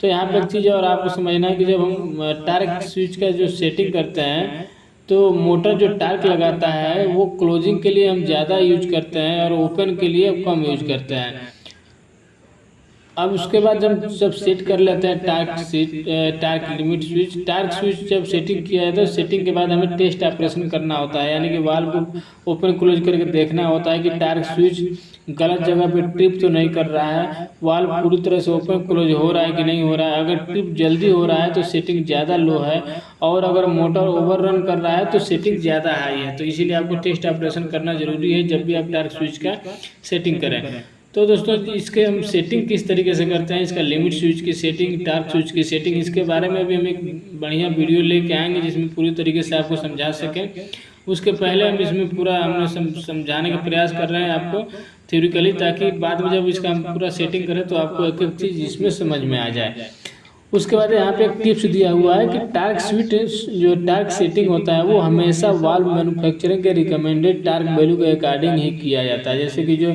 तो यहाँ पर एक चीज़ और आपको समझना है कि जब हम टार्क स्विच का जो सेटिंग करते हैं तो मोटर जो टार्क लगाता है वो क्लोजिंग के लिए हम ज़्यादा यूज करते हैं और ओपन के लिए कम यूज करते हैं। अब उसके बाद जब सेट कर लेते हैं torque limit switch, torque switch जब सेटिंग किया है तो सेटिंग के बाद हमें टेस्ट ऑपरेशन करना होता है। यानी कि वाल्व को ओपन क्लोज करके देखना होता है कि टार्क स्विच गलत जगह पे ट्रिप तो नहीं कर रहा है, वाल्व पूरी तरह से ओपन क्लोज हो रहा है कि नहीं हो रहा है। अगर ट्रिप जल्दी हो रहा है तो सेटिंग ज़्यादा लो है, और अगर मोटर ओवररन कर रहा है तो सेटिंग ज़्यादा हाई है। तो इसीलिए आपको टेस्ट ऑपरेशन करना जरूरी है जब भी आप टार्क स्विच का सेटिंग करें। तो दोस्तों इसके हम सेटिंग किस तरीके से करते हैं, इसका लिमिट स्विच की सेटिंग, टार्क स्विच की सेटिंग, इसके बारे में भी हम एक बढ़िया वीडियो लेके आएंगे जिसमें पूरी तरीके से आपको समझा सकें। उसके पहले हम इसमें पूरा हमने समझाने का प्रयास कर रहे हैं आपको थ्योरिकली, ताकि बाद में जब इसका हम पूरा सेटिंग करें तो आपको एक एक चीज़ इसमें समझ में आ जाए। उसके बाद यहाँ पे एक टिप्स दिया हुआ है कि टार्क स्विच जो टार्क सेटिंग होता है वो हमेशा वाल्व मैन्युफैक्चरिंग के रिकमेंडेड टार्क वैल्यू के अकॉर्डिंग ही किया जाता है। जैसे कि जो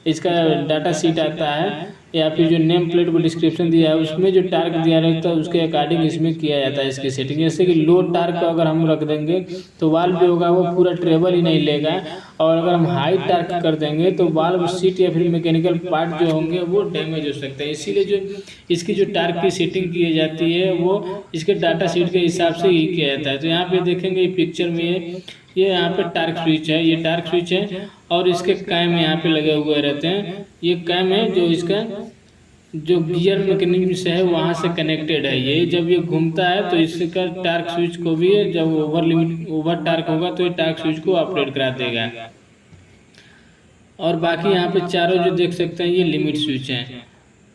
इसका डाटा शीट आता है या फिर जो नेम प्लेट को डिस्क्रिप्शन दिया है उसमें जो टार्क दिया रहता है उसके अकॉर्डिंग इसमें किया जाता है इसकी सेटिंग। जैसे कि लो टार्क को अगर हम रख देंगे तो वाल्व जो होगा वो पूरा ट्रेबल ही नहीं लेगा, और अगर हम हाई टार्क कर देंगे तो वाल्व सीट या फिर मैकेनिकल पार्ट जो होंगे वो डैमेज हो सकते हैं। इसीलिए जो इसकी जो टार्क की सेटिंग की जाती है वो इसके डाटा शीट के हिसाब से ही किया जाता है। तो यहाँ पे देखेंगे पिक्चर में ये यहाँ पे टार्क स्विच है, ये टार्क स्विच है और इसके कैम यहाँ पे लगे हुए रहते हैं। ये कैम है जो इसका जो गियर मैकेनिज्म से है वहाँ से कनेक्टेड है। ये जब ये घूमता है तो इसका टार्क स्विच को भी जब ओवर टार्क होगा तो ये टार्क स्विच को ऑपरेट करा देगा। और बाकी यहाँ पे चारों जो देख सकते हैं ये लिमिट स्विच हैं।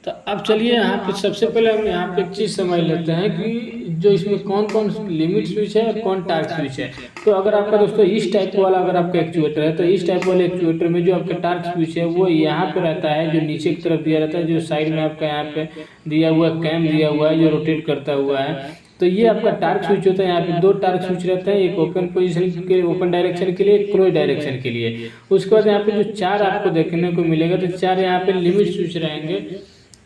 तो अब चलिए यहाँ पे सबसे पहले हम यहाँ पे एक चीज़ समझ लेते हैं कि जो इसमें कौन कौन लिमिट स्विच है और कौन टार्क स्विच है। तो अगर आपका दोस्तों इस टाइप वाला अगर आपका एक्चुएटर है तो इस टाइप वाले एक्चुएटर में जो आपका टार्क स्विच है वो यहाँ पे रहता है, जो नीचे की तरफ दिया रहता है, जो साइड में आपका यहाँ पे दिया हुआ कैम दिया हुआ है जो रोटेट करता हुआ है। तो ये आपका टार्क स्विच होता है। यहाँ पे दो टार्क स्विच रहते हैं, एक ओपन पोजीशन के ओपन डायरेक्शन के लिए, एक क्लोज डायरेक्शन के लिए। उसके बाद यहाँ पे जो चार आपको देखने को मिलेगा तो चार यहाँ पे लिमिट स्विच रहेंगे।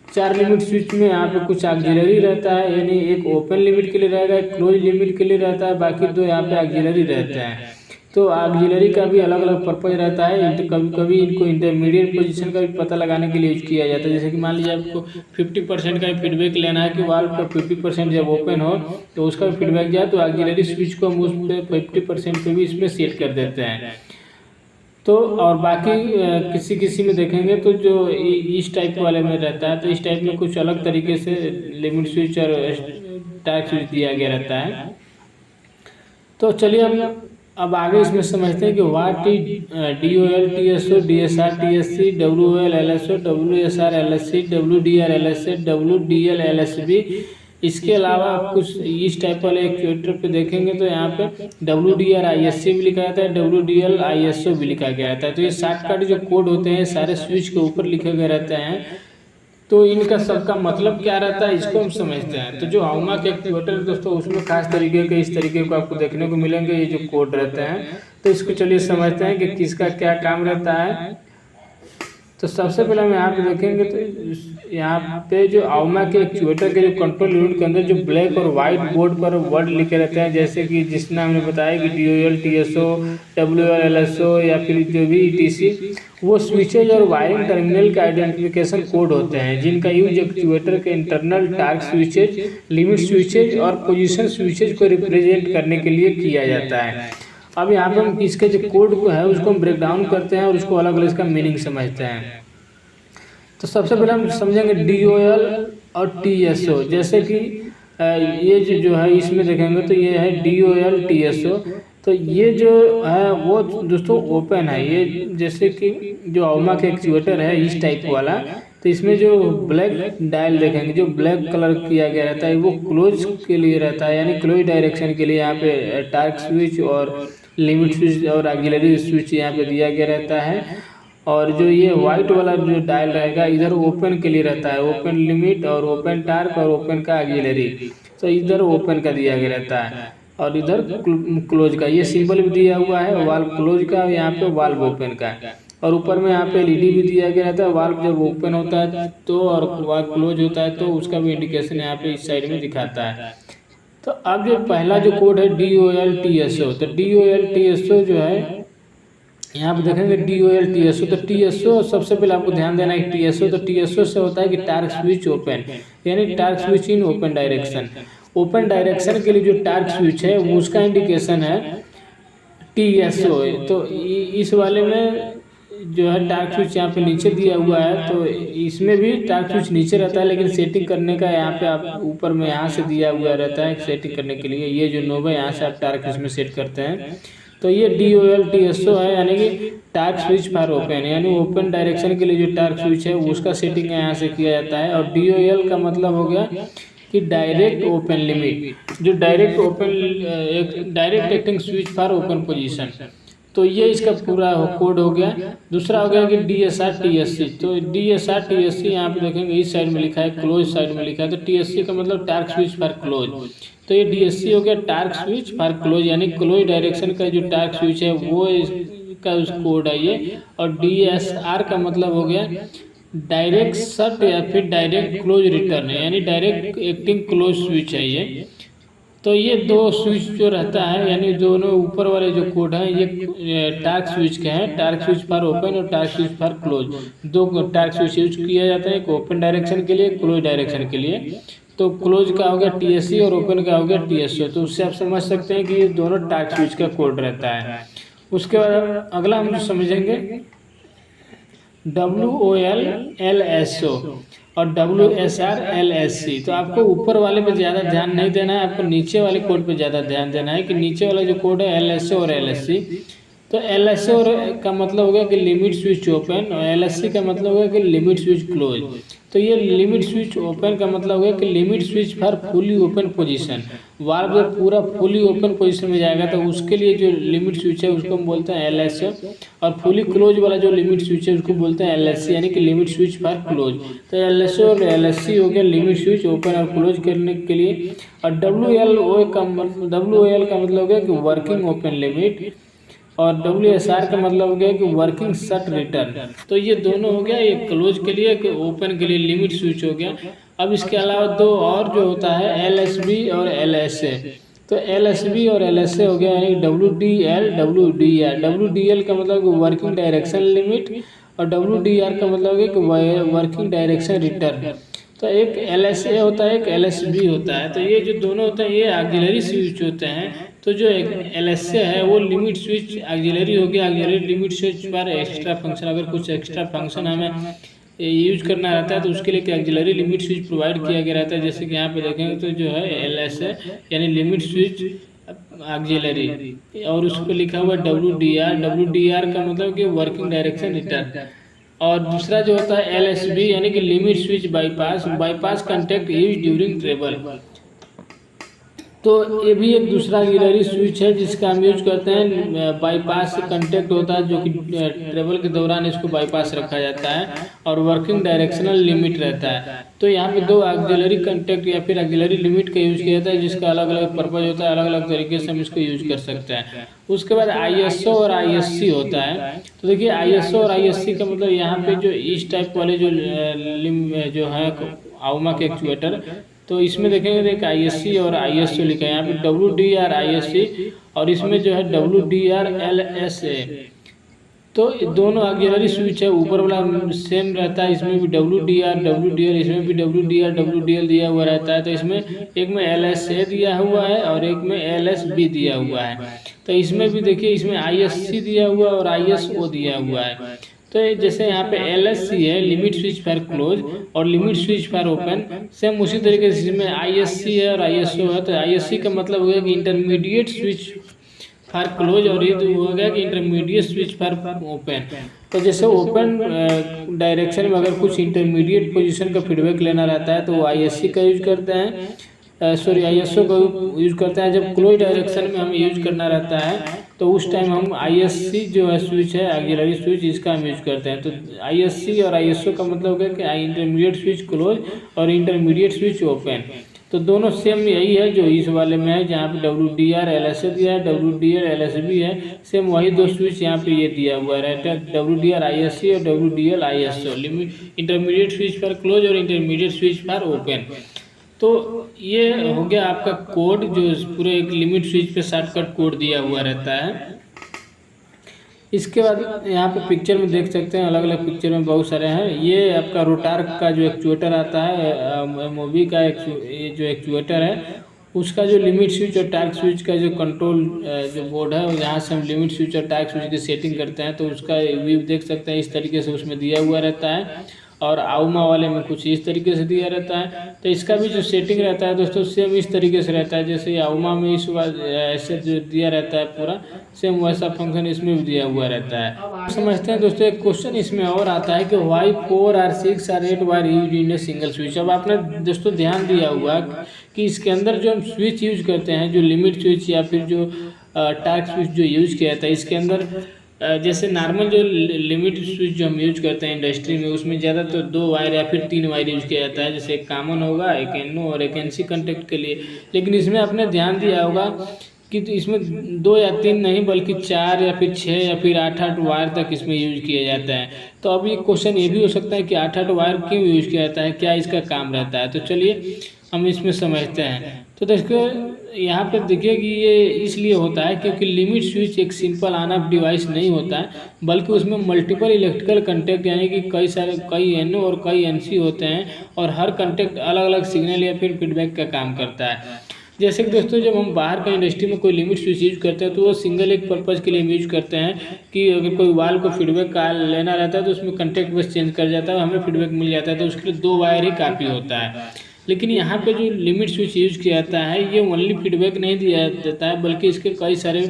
चार लिमिट स्विच में यहाँ पे कुछ ऑक्सिलरी रहता है, यानी एक ओपन लिमिट के लिए रहेगा, एक क्लोज लिमिट के लिए रहता है, बाकी दो यहाँ पे ऑक्सिलरी रहते हैं। तो ऑक्सिलरी का भी अलग अलग पर्पज रहता है। कभी कभी इनको इंटरमीडिएट पोजीशन का भी पता लगाने के लिए यूज किया जाता है। जैसे कि मान लीजिए आपको 50% का फीडबैक लेना है कि वाल्व का 50% जब ओपन हो तो उसका फीडबैक जाए, तो ऑक्सिलरी स्विच को हम उस पर 50% पे भी इसमें सेट कर देते हैं। तो और बाकी किसी किसी में देखेंगे तो जो इस टाइप वाले में रहता है तो इस टाइप में कुछ अलग तरीके से लिमिट स्विच और टार्क स्विच दिया गया रहता है। तो चलिए हम अब आगे इसमें समझते हैं कि what is DOL TSO DSR TSC WOL LSO WSR LSC WDR LSA WDL LSB। इसके अलावा कुछ इस टाइप वाले एक्चुएटर पे देखेंगे तो यहाँ पे WDR ISC भी लिखा जाता है, WDL ISO भी लिखा गया रहता है। तो ये शॉर्टकट जो कोड होते हैं सारे स्विच के ऊपर लिखे गए रहते हैं। तो इनका सबका मतलब क्या रहता है इसको हम समझते हैं। तो जो आउमा के एक्चुएटर दोस्तों उसमें खास तरीके के इस तरीके को आपको देखने को मिलेंगे, ये जो कोड रहते हैं। तो इसको चलिए समझते हैं कि किसका क्या काम रहता है। तो सबसे पहले हम यहाँ पे देखेंगे तो यहाँ पे जो आउमा के एक्चुएटर के जो कंट्रोल यूनिट के अंदर जो ब्लैक और वाइट बोर्ड पर वर्ड लिखे रहते हैं, जैसे कि जिसने हमने बताया कि DOL TSO WOL LSO या फिर जो भी ETC, वो स्विचेज और वायरिंग टर्मिनल के आइडेंटिफिकेशन कोड होते हैं जिनका यूज एक्चुएटर के internal torque switches, limit switches और पोजीशन स्विचेज को रिप्रेजेंट करने के लिए किया जाता है। अब यहाँ पे हम इसके जो कोड को है उसको हम ब्रेक डाउन करते हैं और उसको अलग अलग इसका मीनिंग समझते हैं। तो सबसे पहले हम समझेंगे DOL और TSO। जैसे कि ये जो है इसमें देखेंगे तो ये है DOL TSO। तो ये जो है वो दोस्तों ओपन है। ये जैसे कि जो आउमा के एक्चुएटर है इस टाइप वाला, तो इसमें जो ब्लैक डायल देखेंगे जो ब्लैक कलर किया गया रहता है वो क्लोज के लिए रहता है, यानी क्लोज डायरेक्शन के लिए। यहाँ पे टार्क स्विच और लिमिट स्विच और ऑक्सिलरी स्विच यहाँ पे दिया गया रहता है। और जो ये वाइट वाला जो डायल रहेगा इधर ओपन के लिए रहता है, ओपन लिमिट और ओपन टार्क और ओपन का ऑक्सिलरी। तो इधर ओपन का दिया गया रहता है और इधर क्लोज का ये सिंबल भी दिया हुआ है, वाल्व क्लोज का, यहाँ पे वाल्व ओपन का। और ऊपर में यहाँ पे LED भी दिया गया रहता है। वाल्व जब ओपन होता है तो और वाल्व क्लोज होता है तो उसका भी इंडिकेशन यहाँ पे इस साइड में दिखाता है। तो अब जो पहला जो कोड है DOL TSO, तो DOL TSO जो है यहाँ पे देखेंगे DOL TSO। तो TSO सबसे पहले आपको ध्यान देना है TSO, तो TSO से होता है कि टार्क स्विच ओपन, यानी torque switch in open direction. Open direction के लिए जो टार्क स्विच है वो उसका इंडिकेशन है TSO। तो इस वाले में जो है टार्क स्विच यहाँ पे नीचे दिया हुआ है, तो इसमें भी टार्क स्विच नीचे रहता है, लेकिन सेटिंग करने का यहाँ पे आप ऊपर में यहाँ से दिया हुआ रहता है सेटिंग करने के लिए। ये जो नोब है यहाँ से आप टार्क इसमें सेट करते हैं। तो ये DOL TSO है, यानी कि टार्क स्विच फॉर ओपन, यानी ओपन डायरेक्शन के लिए जो टार्क स्विच है उसका सेटिंग यहाँ से किया जाता है। और DOL का मतलब हो गया कि डायरेक्ट ओपन लिमिट, जो डायरेक्ट ओपन एक direct acting switch for open position. तो ये इसका पूरा कोड हो गया। दूसरा हो गया कि DSR TSC। तो DSR TSC यहाँ पे देखेंगे इस साइड में लिखा है, क्लोज साइड में लिखा है। तो TSC का मतलब टार्क स्विच फॉर क्लोज। तो ये DSC हो गया टार्क स्विच फॉर क्लोज, यानी क्लोज डायरेक्शन का जो टार्क स्विच है वो इसका कोड है ये। और DSR का मतलब हो गया डायरेक्ट शट या फिर डायरेक्ट क्लोज रिटर्न है, यानी डायरेक्ट एक्टिंग क्लोज स्विच है ये। तो ये दो स्विच जो रहता है, यानी दोनों ऊपर वाले जो कोड हैं ये टार्क स्विच के हैं, टार्क स्विच फॉर ओपन और टार्क स्विच फॉर क्लोज। दो टार्क स्विच यूज किया जाता है, एक ओपन डायरेक्शन के लिए, क्लोज डायरेक्शन के लिए। तो क्लोज का हो गया TSC और ओपन का हो गया TSO। तो उससे आप समझ सकते हैं कि ये दोनों टार्क स्विच का कोड रहता है। उसके बाद अगला हम जो समझेंगे WOL/LSO और WSR/LSC। तो आपको ऊपर वाले पे ज़्यादा ध्यान नहीं देना है, आपको नीचे वाले कोड पे ज़्यादा ध्यान देना है कि नीचे वाला जो कोड है LSO और LSC। तो LSO का मतलब हो गया कि लिमिट स्विच ओपन और LSC का मतलब हो गया कि लिमिट स्विच क्लोज। तो ये लिमिट स्विच ओपन का मतलब हो गया कि limit switch for fully open position. Valve जब पूरा फुली ओपन पोजीशन में जाएगा तो उसके लिए जो लिमिट स्विच है उसको हम बोलते हैं LSO, और फुली क्लोज वाला जो लिमिट स्विच है उसको बोलते हैं LSC, यानी कि लिमिट स्विच फॉर क्लोज। तो LSO और LSC हो गया लिमिट स्विच ओपन और क्लोज करने के लिए। और WOL का मतलब हो गया कि वर्किंग ओपन लिमिट, और WSR का मतलब हो गया कि वर्किंग शट रिटर्न। तो ये दोनों हो गया, ये क्लोज के लिए कि ओपन के लिए लिमिट स्विच हो गया। अब इसके अलावा दो और जो होता है LSB और LSA। तो LSB और LSA हो गया, यानी WDL WDR। WDL का मतलब वर्किंग डायरेक्शन लिमिट और WDR का मतलब है कि वर्किंग डायरेक्शन रिटर्न। तो एक LSA होता है, एक LSB होता है। तो ये जो दोनों होते हैं ये ऑक्सिलरी स्विच होते हैं। तो जो एक LSA है वो लिमिट स्विच ऑक्सिलरी हो गया, ऑक्सिलरी लिमिट स्विच पर एक्स्ट्रा फंक्शन, अगर कुछ एक्स्ट्रा फंक्शन हमें यूज करना रहता है तो उसके लिए ऑक्सिलरी लिमिट स्विच प्रोवाइड किया गया रहता है। जैसे कि यहाँ पे देखेंगे तो जो है LSA यानी लिमिट स्विच ऑक्सिलरी, और उस पर लिखा हुआ WDR। WDR का मतलब कि वर्किंग डायरेक्शन रिटर्न। और दूसरा जो होता है LSB यानी कि limit switch bypass, bypass contact use during travel. तो ये भी एक दूसरा ऑक्सिलरी स्विच है जिसका हम यूज करते हैं। बाईपास कंटेक्ट होता है जो कि ट्रेवल के दौरान इसको बाईपास रखा जाता है, और वर्किंग डायरेक्शनल लिमिट रहता है। तो यहाँ पे दो ऑक्सिलरी कंटेक्ट या फिर ऑक्सिलरी लिमिट का यूज किया जाता है, जिसका अलग अलग पर्पज होता है, अलग अलग तरीके से हम इसको यूज कर सकते हैं। उसके बाद ISO और ISC होता है। तो देखिए ISO और ISC का मतलब यहाँ पे जो इस टाइप वाले जो है आउमा के एक्चुएटर, तो इसमें देखेंगे एक ISC और ISO लिखा है, यहाँ पे WDR ISC और इसमें जो है WDR LSA। तो दोनों ऑक्सिलरी स्विच है, ऊपर वाला सेम रहता है, इसमें भी WDR इसमें भी WDR दिया हुआ रहता है। तो इसमें एक में LSA दिया हुआ है और एक में LSB दिया हुआ है। तो इसमें भी देखिए इसमें ISC दिया हुआ है और ISO दिया हुआ है। तो जैसे यहाँ पे LSC है लिमिट स्विच फॉर क्लोज और limit switch for open, same उसी तरीके से इसमें ISC है और ISO है। तो ISC का मतलब हो गया कि इंटरमीडिएट स्विच फॉर क्लोज, और ये तो हो गया कि इंटरमीडिएट स्विच फॉर ओपन। तो जैसे ओपन डायरेक्शन में अगर कुछ इंटरमीडिएट पोजीशन का फीडबैक लेना रहता है तो वो ISC का यूज करते हैं, ISO का यूज करते हैं। जब क्लोज डायरेक्शन में हमें यूज करना रहता है तो उस टाइम हम ISC जो है स्विच है ऑक्सिलरी स्विच, इसका हम यूज करते हैं। तो ISC और ISO का मतलब हो गया कि इंटरमीडिएट स्विच क्लोज और इंटरमीडिएट स्विच ओपन। तो दोनों सेम यही है जो इस वाले में है, जहाँ पे WDR LSA दिया है, WDR LSB है, सेम वही दो स्विच यहाँ पे ये दिया हुआ है, WDR ISC और WDL ISO, limit intermediate switch for close और इंटरमीडिएट स्विच फॉर ओपन। तो ये हो गया आपका कोड जो पूरे एक लिमिट स्विच पे शॉर्टकट कोड दिया हुआ रहता है। इसके बाद यहाँ पे पिक्चर में देख सकते हैं, अलग अलग पिक्चर में बहुत सारे हैं। ये आपका रोटार का जो एक्चुएटर आता है, MOV का ये जो एक्चुएटर है उसका जो लिमिट स्विच और टार्क स्विच का जो कंट्रोल जो बोर्ड है, यहाँ से हम लिमिट स्विच और टार्क स्विच की सेटिंग करते हैं। तो उसका व्यू देख सकते हैं, इस तरीके से उसमें दिया हुआ रहता है। और आउमा वाले में कुछ इस तरीके से दिया रहता है। तो इसका भी जो सेटिंग रहता है दोस्तों सेम इस तरीके से रहता है, जैसे आउमा में इस ऐसे जो दिया रहता है पूरा सेम वैसा फंक्शन इसमें भी दिया हुआ रहता है। अब समझते हैं दोस्तों, एक क्वेश्चन इसमें और आता है कि वाई 4 और 6 और 8 wire use in a single switch. अब आपने दोस्तों ध्यान दिया हुआ कि इसके अंदर जो हम स्विच यूज करते हैं, जो लिमिट स्विच या फिर जो टार्क स्विच जो यूज किया था, इसके अंदर जैसे नॉर्मल जो लिमिट स्विच जो हम यूज करते हैं इंडस्ट्री में, उसमें ज़्यादातर 2 वायर या फिर 3 वायर यूज किया जाता है। जैसे एक कॉमन होगा, एक NO और एक NC कंटेक्ट के लिए। लेकिन इसमें आपने ध्यान दिया होगा कि तो इसमें 2 या 3 नहीं बल्कि 4 या फिर 6 या फिर 8 वायर तक इसमें यूज किया जाता है। तो अब ये क्वेश्चन ये भी हो सकता है कि 8 वायर क्यों यूज किया जाता है, क्या इसका काम रहता है। तो चलिए हम इसमें समझते हैं। तो दोस्तों यहाँ पे देखिए कि ये इसलिए होता है क्योंकि लिमिट स्विच एक सिंपल ऑन ऑफ डिवाइस नहीं होता है, बल्कि उसमें मल्टीपल इलेक्ट्रिकल कंटेक्ट यानी कि कई NO और कई NC होते हैं, और हर कंटेक्ट अलग अलग सिग्नल या फिर फीडबैक का काम करता है। जैसे कि दोस्तों जब हम बाहर का इंडस्ट्री में कोई लिमिट स्विच यूज करते हैं तो वो सिंगल एक पर्पज़ के लिए यूज करते हैं कि अगर कोई वाल को फीडबैक का लेना रहता है तो उसमें कंटेक्ट बस चेंज कर जाता है, हमें फीडबैक मिल जाता है, तो उसके लिए 2 वायर ही काफ़ी होता है। लेकिन यहाँ पे जो लिमिट स्विच यूज किया जाता है ये ओनली फीडबैक नहीं दिया देता है, बल्कि इसके कई सारे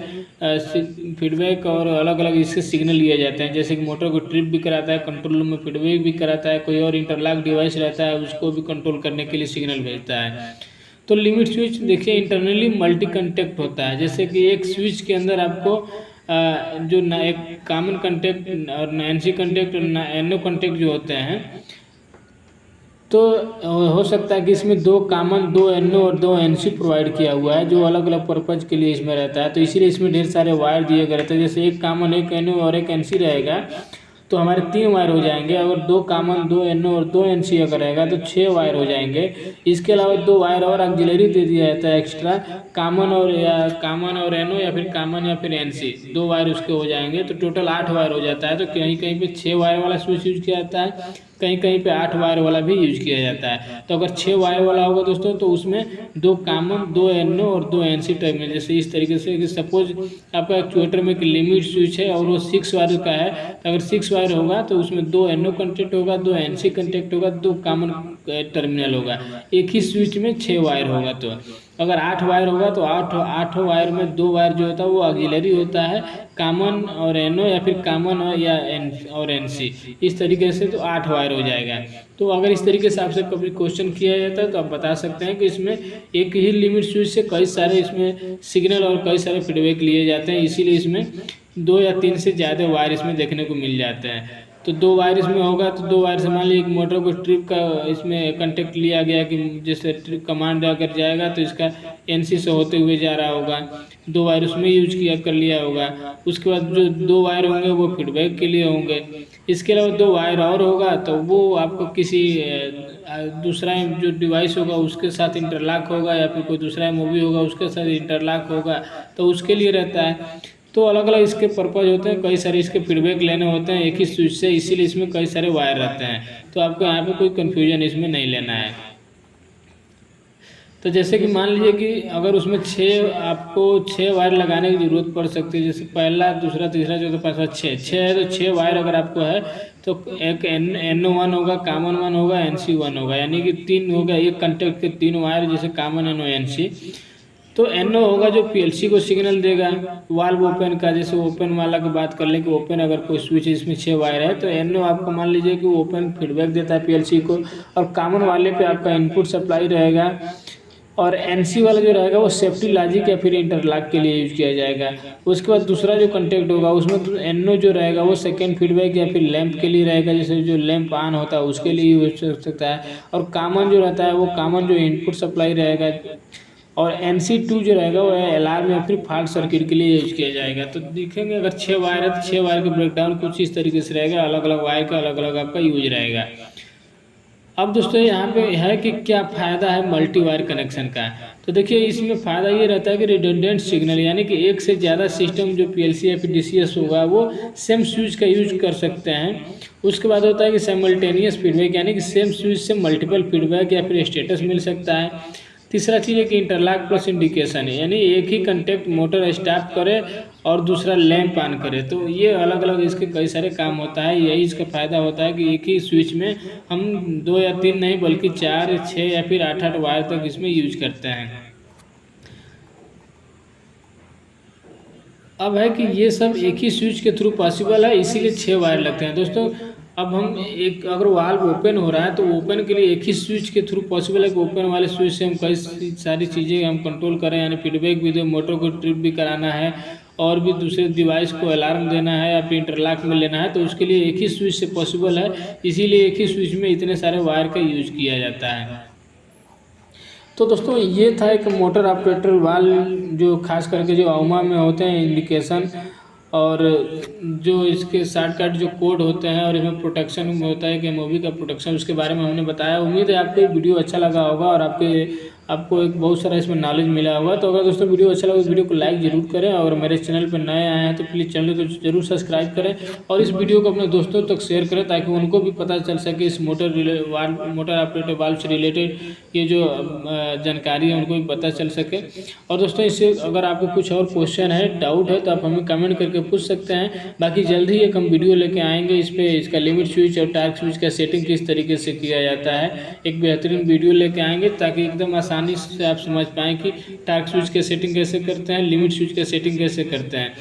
फीडबैक और अलग अलग इसके सिग्नल लिए जाते हैं। जैसे कि मोटर को ट्रिप भी कराता है, कंट्रोल रूम में फीडबैक भी कराता है, कोई और इंटरलॉक डिवाइस रहता है उसको भी कंट्रोल करने के लिए सिग्नल भेजता है। तो लिमिट स्विच देखिए इंटरनली मल्टी कंटेक्ट होता है। जैसे कि एक स्विच के अंदर आपको जो एक कॉमन कंटेक्ट और NC कंटेक्ट और NO कंटेक्ट जो होते हैं, तो हो सकता है कि इसमें 2 कॉमन 2 NO और 2 NC प्रोवाइड किया हुआ है जो अलग अलग पर्पज़ के लिए इसमें रहता है। तो इसीलिए इसमें ढेर सारे वायर दिए गए रहते हैं। जैसे एक कॉमन एक NO और एक NC रहेगा तो हमारे 3 वायर हो जाएंगे। अगर 2 कॉमन 2 NO और 2 NC अगर रहेगा तो 6 वायर हो जाएंगे। इसके अलावा 2 वायर और ऑक्सिलरी दे दिया जाता है एक्स्ट्रा, कॉमन और NO या फिर कॉमन या फिर NC 2 वायर उसके हो जाएंगे, तो टोटल 8 वायर हो जाता है। तो कहीं कहीं पे 6 वायर वाला स्विच यूज किया जाता है, कहीं कहीं पे 8 वायर वाला भी यूज किया जाता है। तो अगर 6 वायर वाला होगा दोस्तों तो उसमें 2 कॉमन 2 NO और 2 NC टर्मिनल, जैसे इस तरीके से कि सपोज आपका एक्चुएटर में एक लिमिट स्विच है और वो 6 वायर का है, तो अगर 6 वायर होगा तो उसमें 2 NO कंटेक्ट होगा, 2 NC कंटेक्ट होगा, 2 कॉमन टर्मिनल होगा। एक ही स्विच में 6 वायर होगा। तो अगर 8 वायर होगा तो 8 वायर में 2 वायर जो होता है वो ऑक्सिलरी होता है, कॉमन और NO या फिर कॉमन और NC, इस तरीके से तो 8 वायर हो जाएगा। तो अगर इस तरीके से आपसे कभी क्वेश्चन किया जाता है तो आप बता सकते हैं कि इसमें एक ही लिमिट स्विच से कई सारे इसमें सिग्नल और कई सारे फीडबैक लिए जाते हैं, इसीलिए इसमें 2 या 3 से ज़्यादा वायर इसमें देखने को मिल जाते हैं। तो 2 वायर इसमें होगा तो 2 वायर से मान लीजिए एक मोटर को ट्रिप का इसमें कंटेक्ट लिया गया कि जैसे ट्रिप कमांड अगर जाएगा तो इसका NC से होते हुए जा रहा होगा, 2 वायर उसमें यूज कर लिया होगा। उसके बाद जो 2 वायर होंगे वो फीडबैक के लिए होंगे। इसके अलावा 2 वायर और होगा तो वो आपको किसी दूसरा जो डिवाइस होगा उसके साथ इंटरलॉक होगा, या फिर कोई दूसरा मूवी होगा उसके साथ इंटरलॉक होगा, तो उसके लिए रहता है। तो अलग अलग इसके पर्पज होते हैं, कई सारे इसके फीडबैक लेने होते हैं एक ही स्विच से, इसीलिए इसमें कई सारे वायर रहते हैं। तो आपको यहाँ पे कोई कन्फ्यूजन इसमें नहीं लेना है। तो जैसे कि मान लीजिए कि अगर उसमें आपको 6 वायर लगाने की ज़रूरत पड़ सकती है, जैसे पहला दूसरा तीसरा चौथा पाँचवा 6 है, तो 6 वायर अगर आपको है तो एक NO1 होगा, कॉमन 1 होगा, NC1 होगा, यानी कि 3 होगा एक कंटेक्ट के 3 वायर, जैसे कॉमन NO NC। तो NO होगा जो PLC को सिग्नल देगा वाल्व ओपन का। जैसे ओपन वाला की बात कर लें कि ओपन अगर कोई स्विच इसमें 6 वायर है तो NO आपको मान लीजिए कि ओपन फीडबैक देता है PLC को, और कॉमन वाले पे आपका इनपुट सप्लाई रहेगा, और NC वाला जो रहेगा वो सेफ्टी लॉजिक या फिर इंटरलॉक के लिए यूज किया जाएगा। उसके बाद दूसरा जो कंटेक्ट होगा उसमें तो NO जो रहेगा वो सेकेंड फीडबैक या फिर लैंप के लिए रहेगा, जैसे जो लैंप ऑन होता है उसके लिए यूज हो सकता है। और कॉमन जो रहता है वो कॉमन जो इनपुट सप्लाई रहेगा, और NC2 जो रहेगा वो अलार्म या फिर फॉल्ट सर्किट के लिए यूज किया जाएगा। तो देखेंगे अगर 6 वायर है तो 6 वायर का ब्रेकडाउन कुछ इस तरीके से रहेगा, अलग अलग वायर का अलग अलग आपका यूज रहेगा। अब दोस्तों यहाँ पे है कि क्या फ़ायदा है मल्टी वायर कनेक्शन का। तो देखिए इसमें फ़ायदा ये रहता है कि रिडंडेंट सिग्नल, यानी कि एक से ज़्यादा सिस्टम जो PLC या फिर DCS होगा वो सेम स्विच का यूज कर सकते हैं। उसके बाद होता है कि साइमल्टेनियस फीडबैक, यानी कि सेम स्विच से मल्टीपल फीडबैक या फिर स्टेटस मिल सकता है। तीसरा चीज़ है कि इंटरलॉक प्लस इंडिकेशन है, यानी एक ही कंटेक्ट मोटर स्टॉप करे और दूसरा लैंप ऑन करे। तो ये अलग अलग इसके कई सारे काम होता है। यही इसका फ़ायदा होता है कि एक ही स्विच में हम 2 या 3 नहीं बल्कि 4 6 या फिर 8 वायर तक इसमें यूज करते हैं। अब है कि ये सब एक ही स्विच के थ्रू पॉसिबल है, इसीलिए 6 वायर लगते हैं दोस्तों। अब हम एक अगर वाल्व ओपन हो रहा है तो ओपन के लिए एक ही स्विच के थ्रू पॉसिबल है कि ओपन वाले स्विच से हम कई सारी चीज़ें हम कंट्रोल करें, यानी फीडबैक भी दे, मोटर को ट्रिप भी कराना है और भी दूसरे डिवाइस को अलार्म देना है या फिर इंटरलॉक में लेना है, तो उसके लिए एक ही स्विच से पॉसिबल है। इसीलिए एक ही स्विच में इतने सारे वायर का यूज किया जाता है। तो दोस्तों ये था एक मोटर ऑपरेटर वाल्व जो खास करके जो AUMA में होते हैं इंडिकेशन, और जो इसके शॉर्टकट जो कोड होते हैं और इसमें प्रोटेक्शन होता है कि MOV का प्रोटेक्शन, उसके बारे में हमने बताया। उम्मीद है आपको वीडियो अच्छा लगा होगा और आपको एक बहुत सारा इसमें नॉलेज मिला होगा। तो अगर दोस्तों वीडियो अच्छा लगा तो वीडियो को लाइक जरूर करें, और मेरे चैनल पर नए आए हैं तो प्लीज़ चैनल को जरूर सब्सक्राइब करें और इस वीडियो को अपने दोस्तों तक शेयर करें ताकि उनको भी पता चल सके इस मोटर ऑपरेटर वाल्व से रिलेटेड ये जो जानकारी है उनको भी पता चल सके। और दोस्तों इससे अगर आपको कुछ और क्वेश्चन है, डाउट है, तो आप हमें कमेंट करके पूछ सकते हैं। बाकी जल्द ही एक हम वीडियो लेके आएंगे इस पर, इसका लिमिट स्विच और टार्क स्विच का सेटिंग किस तरीके से किया जाता है, एक बेहतरीन वीडियो लेके आएंगे ताकि एकदम आसानी से आप समझ पाएँ कि टार्क स्विच का सेटिंग कैसे करते हैं, लिमिट स्विच का सेटिंग कैसे करते हैं।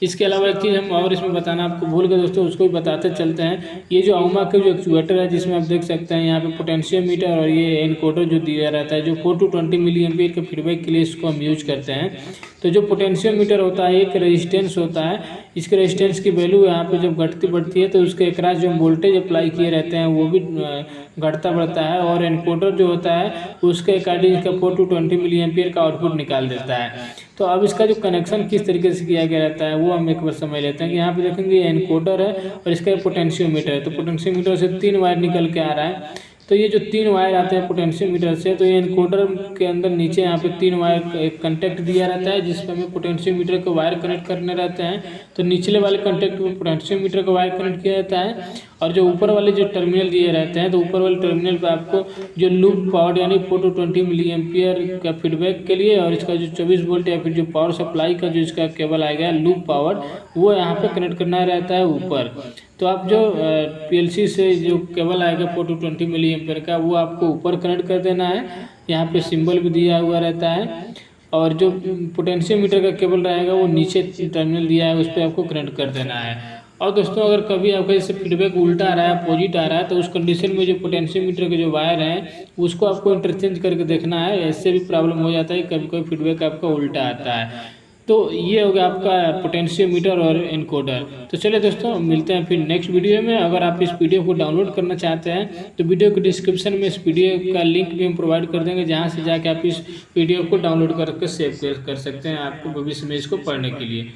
इसके अलावा एक चीज़ हम और इसमें बताना आपको भूल गए दोस्तों, उसको भी बताते चलते हैं। ये जो AUMA का जो एक्चुएटर है जिसमें आप देख सकते हैं यहाँ पे पोटेंशियोमीटर और ये एनकोडर जो दिया रहता है, जो 4 to 20 मिली एम्पीयर के फीडबैक के लिए इसको हम यूज करते हैं। तो जो पोटेंशियोमीटर होता है एक रेजिस्टेंस होता है, इसके रेजिस्टेंस की वैल्यू यहाँ पे जब घटती बढ़ती है तो उसके अक्रॉस जो वोल्टेज अप्लाई किए रहते हैं वो भी घटता बढ़ता है, और एनकोडर जो होता है उसके अकॉर्डिंग इसका 4 to 20 मिली एम्पीयर का आउटपुट निकाल देता है। तो अब इसका जो कनेक्शन किस तरीके से किया गया रहता है वो हम एक बार समझ लेते हैं कि यहाँ पे देखेंगे एनकोडर है और इसका पोटेंशियोमीटर है। तो पोटेंशियोमीटर से 3 वायर निकल के आ रहा है। तो ये जो 3 वायर आते हैं पोटेंशियोमीटर से, तो ये एनकोडर के अंदर नीचे यहाँ पे 3 वायर एक कंटेक्ट दिया रहता है जिसमें हमें पोटेंशियोमीटर को वायर कनेक्ट करने रहते हैं। तो निचले वाले कंटेक्ट में पोटेंशियोमीटर को वायर कनेक्ट किया जाता है, और जो ऊपर वाले जो टर्मिनल दिए रहते हैं तो ऊपर वाले टर्मिनल पे आपको जो लूप पावर यानी 4 to 20 मिली एम्पीयर का फीडबैक के लिए, और इसका जो 24 वोल्ट या फिर जो पावर सप्लाई का जो इसका केबल आएगा लूप पावर, वो यहाँ पे कनेक्ट करना रहता है ऊपर। तो आप जो PLC से जो केबल आएगा 4 to 20 मिली एम्पीयर का, वो आपको ऊपर कनेक्ट कर देना है। यहाँ पे सिंबल भी दिया हुआ रहता है, और जो पोटेंशियोमीटर का केबल रहेगा वो नीचे टर्मिनल दिया है उस पर आपको कनेक्ट कर देना है। और दोस्तों अगर कभी आपका जैसे फीडबैक उल्टा आ रहा है, अपोजिट आ रहा है, तो उस कंडीशन में जो पोटेंशियोमीटर के जो वायर हैं उसको आपको इंटरचेंज करके देखना है। ऐसे भी प्रॉब्लम हो जाता है, कभी कोई फीडबैक आपका उल्टा आता है। तो ये हो गया आपका पोटेंशियोमीटर और एनकोडर। तो चलिए दोस्तों मिलते हैं फिर नेक्स्ट वीडियो में। अगर आप इस वीडियो को डाउनलोड करना चाहते हैं तो वीडियो के डिस्क्रिप्शन में इस वीडियो का लिंक भी हम प्रोवाइड कर देंगे, जहां से जाके आप इस वीडियो को डाउनलोड करके सेव कर सकते हैं आपको भविष्य में इसको पढ़ने के लिए।